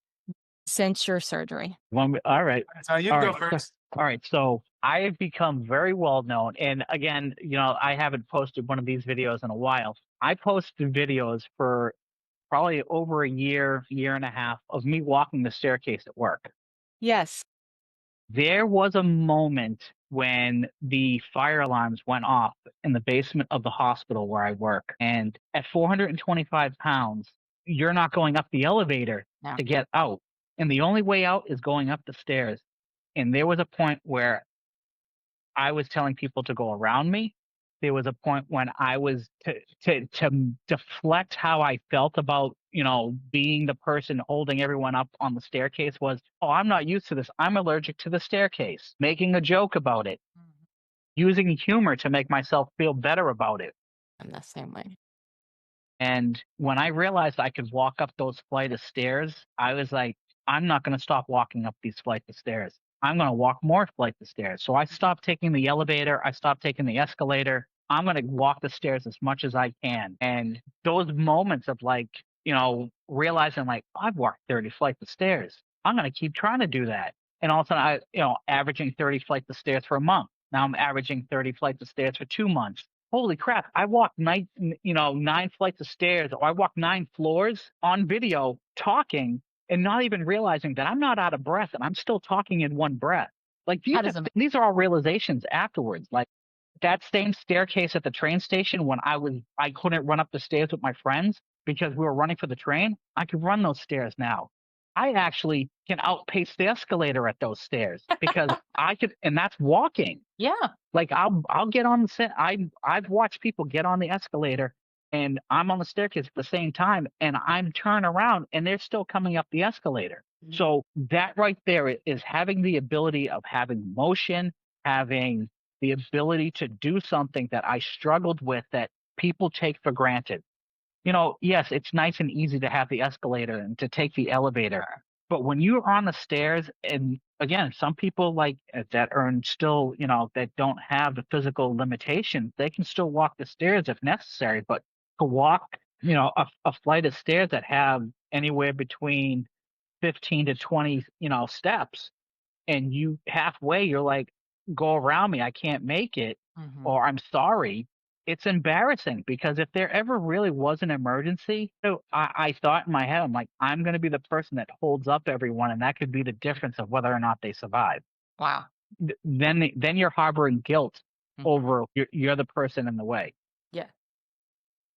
since your surgery? All right. That's how you All go right. first. All right. So I have become very well known. And again, I haven't posted one of these videos in a while. I posted videos for probably over a year and a half of me walking the staircase at work. Yes. There was a moment when the fire alarms went off in the basement of the hospital where I work. And at 425 pounds, you're not going up the elevator to get out. And the only way out is going up the stairs. And there was a point where I was telling people to go around me. There was a point when I was to deflect how I felt about, being the person holding everyone up on the staircase was, oh, I'm not used to this. I'm allergic to the staircase. Making a joke about it, using humor to make myself feel better about it. I'm the same way. And when I realized I could walk up those flight of stairs, I was like, I'm not going to stop walking up these flight of stairs. I'm going to walk more flights of stairs. So I stopped taking the elevator. I stopped taking the escalator. I'm going to walk the stairs as much as I can. And those moments of realizing like, I've walked 30 flights of stairs. I'm going to keep trying to do that. And all of a sudden, averaging 30 flights of stairs for a month. Now I'm averaging 30 flights of stairs for 2 months. Holy crap. I walked 9 flights of stairs, or I walked 9 floors on video talking and not even realizing that I'm not out of breath and I'm still talking in one breath. Like these are all realizations afterwards. Like that same staircase at the train station when I couldn't run up the stairs with my friends because we were running for the train. I could run those stairs now. I actually can outpace the escalator at those stairs because I could, and that's walking. Yeah. Like I'll get on the set. I've watched people get on the escalator and I'm on the staircase at the same time, and I'm turning around and they're still coming up the escalator. So that right there is having the ability of having motion, having the ability to do something that I struggled with that people take for granted. Yes, it's nice and easy to have the escalator and to take the elevator. But when you're on the stairs, and again, some people that are still, that don't have the physical limitations, they can still walk the stairs if necessary. But to walk, a flight of stairs that have anywhere between 15 to 20, steps, and you halfway, you're like, go around me, I can't make it, or I'm sorry. It's embarrassing because if there ever really was an emergency, so I thought in my head, I'm like, I'm going to be the person that holds up everyone, and that could be the difference of whether or not they survive. Wow. Then you're harboring guilt over you're the person in the way. Yeah.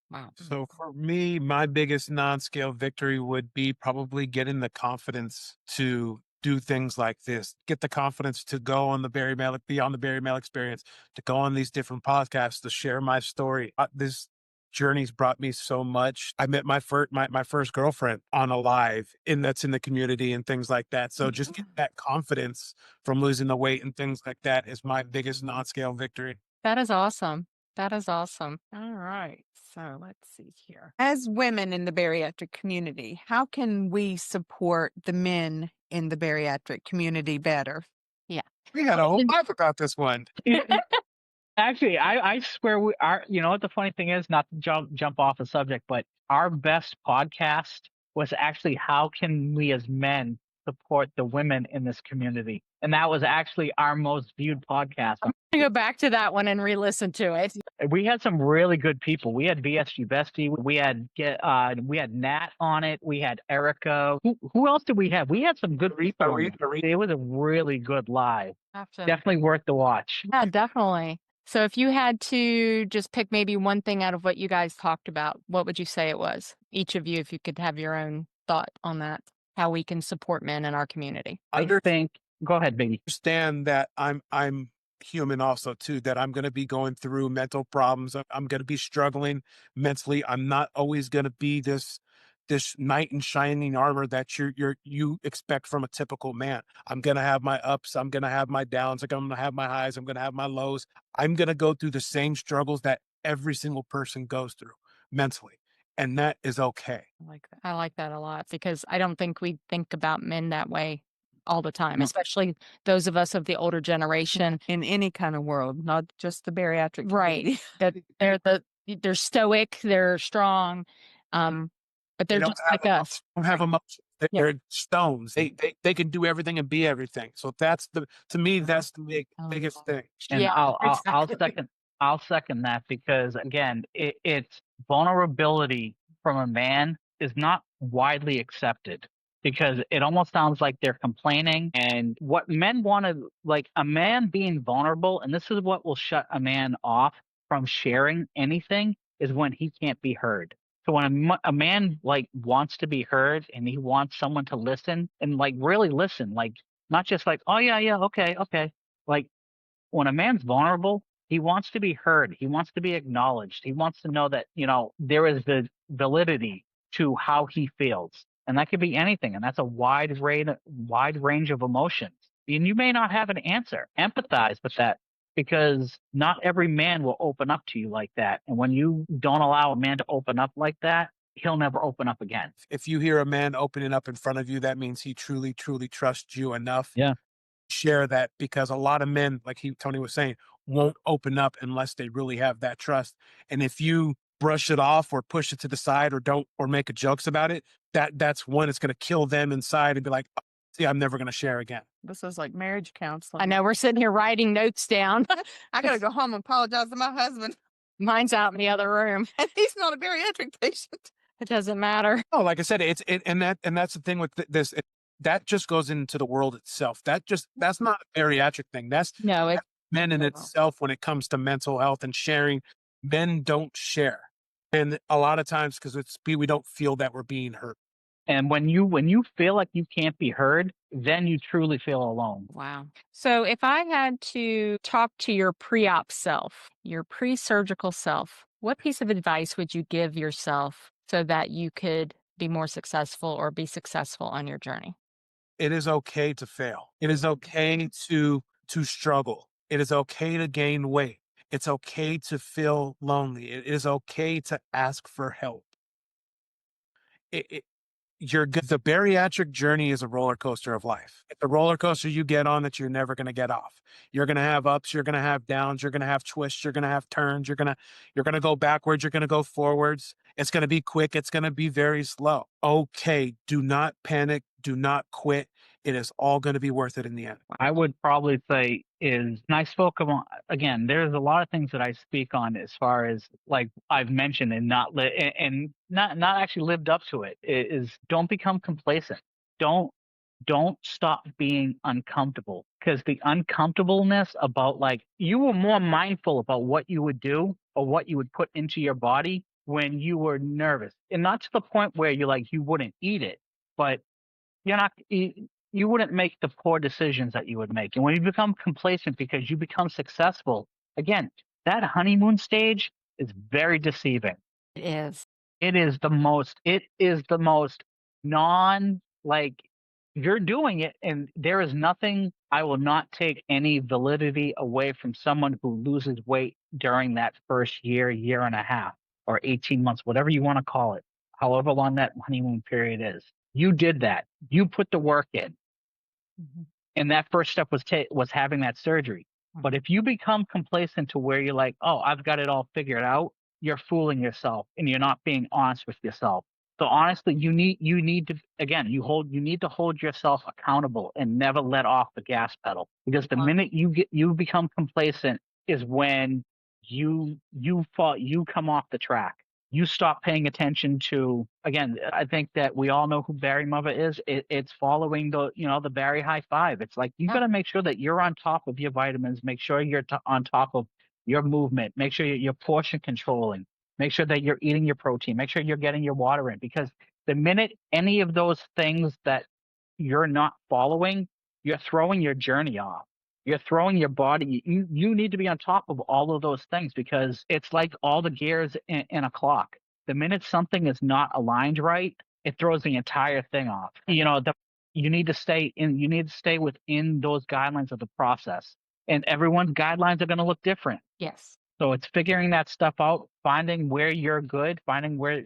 Wow. So for me, my biggest non-scale victory would be probably getting the confidence to do things like this, get the confidence to go on be on the Bari Male Experience, to go on these different podcasts, to share my story. This journey's brought me so much. I met my first girlfriend on a live that's in the community and things like that. So just get that confidence from losing the weight and things like that is my biggest non-scale victory. That is awesome. That is awesome. All right. So let's see here. As women in the bariatric community, how can we support the men in the bariatric community better? We had a whole live about this one. Actually, I swear we are. You know what the funny thing is? Not to jump off the subject, but our best podcast was actually how can we as men support the women in this community, and that was actually our most viewed podcast. I'm gonna go back to that one and re-listen to it. We had some really good people. We had Bari Bestiez. We had Nat on it. We had Erica. Who else did we have? We had some good people. It was a really good live. Definitely worth the watch. Yeah, definitely. So if you had to just pick maybe one thing out of what you guys talked about, what would you say it was? Each of you, if you could have your own thought on that, how we can support men in our community. I think. Go ahead, baby. Understand that I'm human also too, that I'm going to be going through mental problems. I'm going to be struggling mentally. I'm not always going to be this knight in shining armor that you expect from a typical man. I'm going to have my ups. I'm going to have my downs. I'm going to have my highs. I'm going to have my lows. I'm going to go through the same struggles that every single person goes through mentally. And that is okay. I like that a lot because I don't think we think about men that way all the time, especially those of us of the older generation. In any kind of world, not just the bariatric Right. community. That they're stoic, they're strong, but they're just like us. Don't have emotions. They're stones. They can do everything and be everything. So to me, that's the biggest thing. And Yeah, I'll second that because again, it's vulnerability from a man is not widely accepted because it almost sounds like they're complaining. And what men want to, like a man being vulnerable, and this is what will shut a man off from sharing anything, is when he can't be heard. So when a man like wants to be heard and he wants someone to listen and like really listen, like not just like, oh yeah, okay. Like when a man's vulnerable, he wants to be heard. He wants to be acknowledged. He wants to know that, there is the validity to how he feels. And that could be anything. And that's a wide range of emotions. And you may not have an answer. Empathize with that because not every man will open up to you like that. And when you don't allow a man to open up like that, he'll never open up again. If you hear a man opening up in front of you, that means he truly, truly trusts you enough. Yeah. Share that because a lot of men, like Tony was saying, won't open up unless they really have that trust. And if you brush it off or push it to the side or make jokes about it, that's one, it's going to kill them inside and be like, oh, see, I'm never going to share again. This is like marriage counseling. I know we're sitting here writing notes down. I got to go home and apologize to my husband. Mine's out in the other room. And he's not a bariatric patient. It doesn't matter. Oh, like I said, and that's the thing with this. That just goes into the world itself. That's not a bariatric thing. That's men in itself when it comes to mental health and sharing. Men don't share. And a lot of times because we don't feel that we're being heard. And when you feel like you can't be heard, then you truly feel alone. Wow. So if I had to talk to your pre-op self, your pre-surgical self, What piece of advice would you give yourself so that you could be more successful or be successful on your journey? It is okay to fail. It is okay to struggle. It is okay to gain weight. It's okay to feel lonely. It is okay to ask for help. It, the bariatric journey is a roller coaster of life. It's a roller coaster you get on that you're never going to get off. You're going to have ups, you're going to have downs, you're going to have twists, you're going to have turns, you're going to go backwards, you're going to go forwards. It's going to be quick, it's going to be very slow. Okay, do not panic, do not quit. It is all going to be worth it in the end. I would probably say is, and I spoke about, again, there's a lot of things that I speak on as far as like I've mentioned and not actually lived up to it, is don't become complacent. Don't stop being uncomfortable, because the uncomfortableness about, like, you were more mindful about what you would do or what you would put into your body when you were nervous, and not to the point where you wouldn't eat it, but you're not you wouldn't make the poor decisions that you would make. And when you become complacent because you become successful, again, that honeymoon stage is very deceiving. It is. It is the most non, like, you're doing it, and there is nothing. I will not take any validity away from someone who loses weight during that first year and a half, or 18 months, whatever you want to call it, however long that honeymoon period is. You did that. You put the work in. Mhm. And that first step was having that surgery. But if you become complacent to where you're like, oh, I've got it all figured out, you're fooling yourself and you're not being honest with yourself. So honestly, you need to, again, you need to hold yourself accountable and never let off the gas pedal, because the minute you become complacent is when you come off the track. You stop paying attention to, again, I think that we all know who Barry Mother is. It's following the Barry High Five. It's like, you got to make sure that you're on top of your vitamins, make sure you're on top of your movement, make sure you're portion controlling, make sure that you're eating your protein, make sure you're getting your water in, because the minute any of those things that you're not following, you're throwing your journey off. You're throwing your body. You need to be on top of all of those things, because it's like all the gears in a clock. The minute something is not aligned right, it throws the entire thing off. You need to stay within those guidelines of the process. And everyone's guidelines are going to look different. Yes. So it's figuring that stuff out, finding where you're good, finding where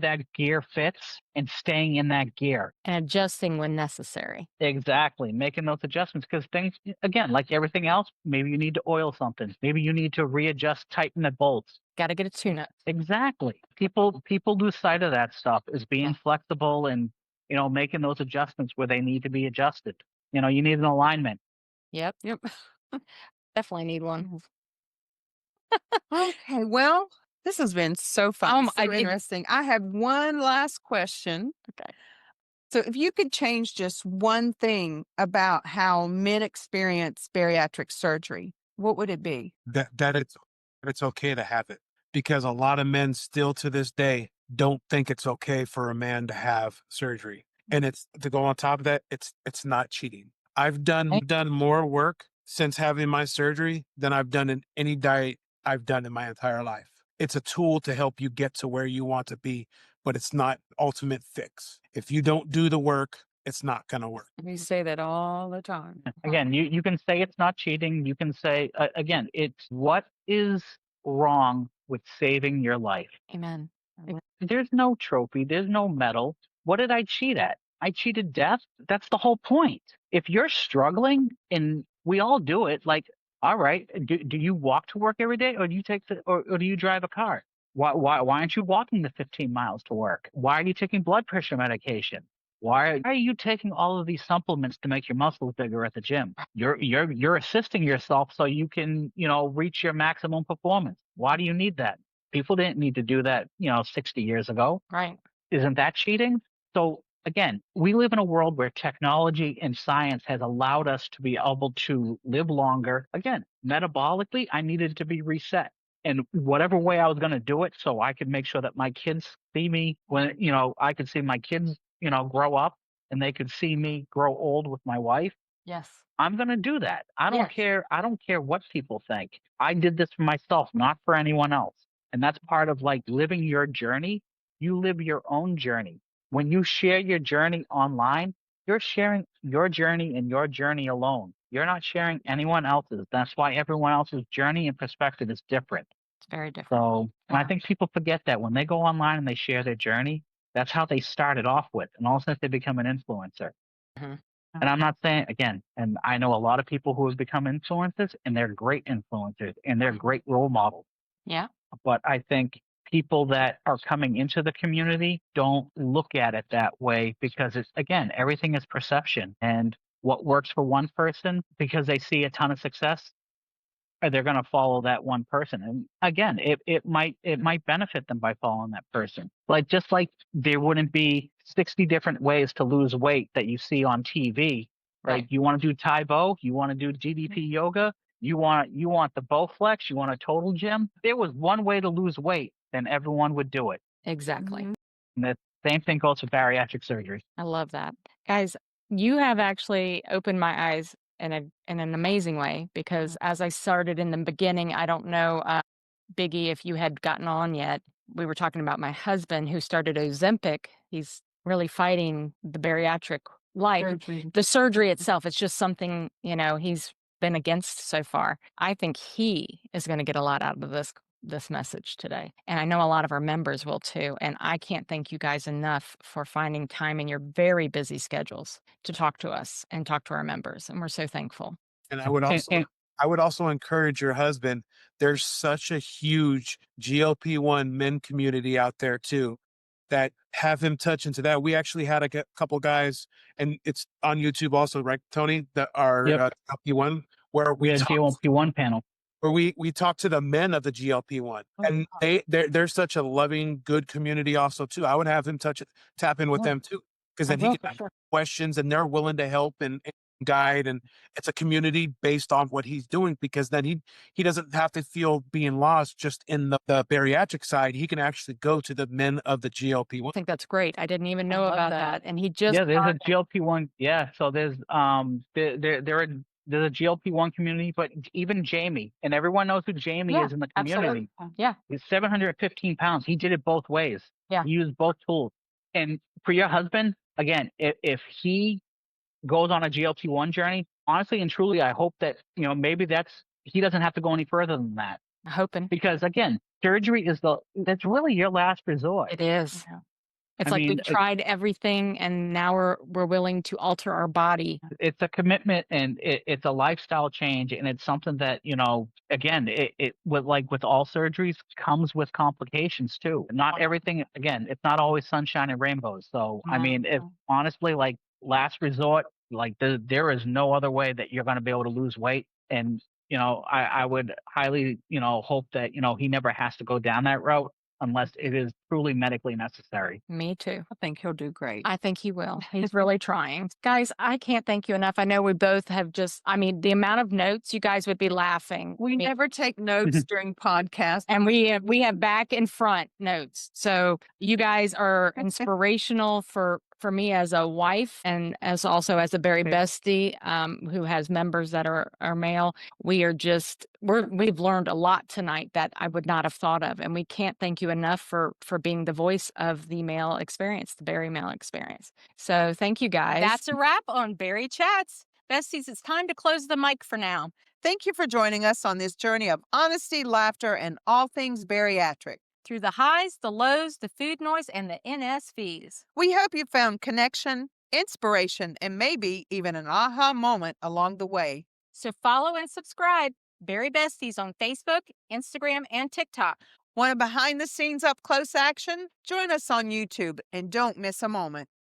that gear fits, and staying in that gear. And adjusting when necessary. Exactly. Making those adjustments, because things, again, like everything else, maybe you need to oil something. Maybe you need to readjust, tighten the bolts. Got to get a tune up. Exactly. People lose sight of that stuff, as being flexible and, making those adjustments where they need to be adjusted. You need an alignment. Yep. Definitely need one. Okay, well, this has been so fun, so it- interesting. I have one last question. Okay. So, if you could change just one thing about how men experience bariatric surgery, what would it be? That it's okay to have it, because a lot of men still to this day don't think it's okay for a man to have surgery. And it's to go on top of that, it's not cheating. I've done more work since having my surgery than I've done in any diet I've done in my entire life. It's a tool to help you get to where you want to be, but it's not ultimate fix. If you don't do the work, it's not going to work. We say that all the time. Again, you can say it's not cheating. You can say, again, it's what is wrong with saving your life. Amen. There's no trophy. There's no medal. What did I cheat at? I cheated death. That's the whole point. If you're struggling, and we all do it, like, all right, do you walk to work every day, or do you or do you drive a car? Why aren't you walking the 15 miles to work? Why are you taking blood pressure medication? Why are you taking all of these supplements to make your muscles bigger at the gym? You're assisting yourself so you can, reach your maximum performance. Why do you need that? People didn't need to do that, 60 years ago. Right. Isn't that cheating? So again, we live in a world where technology and science has allowed us to be able to live longer. Again, metabolically, I needed to be reset. And whatever way I was going to do it, so I could make sure that my kids see me when, I could see my kids, grow up, and they could see me grow old with my wife. Yes. I'm going to do that. I don't Yes. care. I don't care what people think. I did this for myself, not for anyone else. And that's part of like living your journey. You live your own journey. When you share your journey online, you're sharing your journey and your journey alone. You're not sharing anyone else's. That's why everyone else's journey and perspective is different. It's very different. So, and I think people forget that when they go online and they share their journey, that's how they started off with. And all of a sudden they become an influencer. Mhm. And I'm not saying, again, and I know a lot of people who have become influencers and they're great influencers and they're great role models. Yeah. But I think people that are coming into the community don't look at it that way because it's, again, everything is perception. And what works for one person because they see a ton of success, they're going to follow that one person. And again, it might benefit them by following that person. Like just like there wouldn't be 60 different ways to lose weight that you see on TV. Right. Like you want to do Tai Bo, you want to do GDP yoga, you want the Bowflex, you want a total gym. If there was one way to lose weight, then everyone would do it. Exactly. Mhm. And the same thing goes for bariatric surgery. I love that. Guys, you have actually opened my eyes in an amazing way because as I started in the beginning, I don't know, Biggie, if you had gotten on yet. We were talking about my husband who started Ozempic. He's really fighting the bariatric life. Surgery. The surgery itself, it's just something, he's been against so far. I think he is going to get a lot out of this message today. And I know a lot of our members will too. And I can't thank you guys enough for finding time in your very busy schedules to talk to us and talk to our members. And we're so thankful. And I would also encourage your husband. There's such a huge GLP-1 men community out there too that have him touch into that. We actually had a couple guys, and it's on YouTube also, right, Tony? That are Yep. GLP-1, where We had a GLP-1 panel. where we talk to the men of the GLP-1, and they're such a loving, good community also too. I would have him tap in with them too, because then he can ask questions, and they're willing to help and guide, and it's a community based on what he's doing, because then he doesn't have to feel being lost just in the bariatric side. He can actually go to the men of the GLP-1. I think that's great. I didn't even know love about that. that. And he just Yeah, there's a GLP-1. Yeah, so there's there's a GLP-1 community, but even Jamie, and everyone knows who Jamie Yeah, is in the community. absolutely. Yeah. He's 715 pounds. He did it both ways. Yeah. He used both tools. And for your husband, again, if he goes on a GLP-1 journey, honestly and truly, I hope that, maybe he doesn't have to go any further than that. I'm hoping. Because again, surgery that's really your last resort. It is. Yeah. It's I like mean, we've tried everything and now we're willing to alter our body. It's a commitment and it's a lifestyle change, and it's something that, again, it with all surgeries comes with complications too. Not everything, again, it's not always sunshine and rainbows. So, I mean, if honestly, like last resort, like there is no other way that you're going to be able to lose weight. And, I would highly, hope that, he never has to go down that route unless it is truly medically necessary. Me too. I think he'll do great. I think he will. He's really trying. Guys, I can't thank you enough. I know we both have the amount of notes, you guys would be laughing. We never take notes during podcasts. And we have back and front notes. So you guys are inspirational for me as a wife and also as a Bari Bestie, who has members that are male. We've learned a lot tonight that I would not have thought of. And we can't thank you enough for being the voice of the male experience, the Bari Male Experience. So thank you guys. That's a wrap on Bari-Chatz. Besties, it's time to close the mic for now. Thank you for joining us on this journey of honesty, laughter, and all things bariatric. Through the highs, the lows, the food noise, and the NSVs. We hope you found connection, inspiration, and maybe even an aha moment along the way. So follow and subscribe Bari Besties on Facebook, Instagram, and TikTok. Want a behind-the-scenes up-close action? Join us on YouTube and don't miss a moment.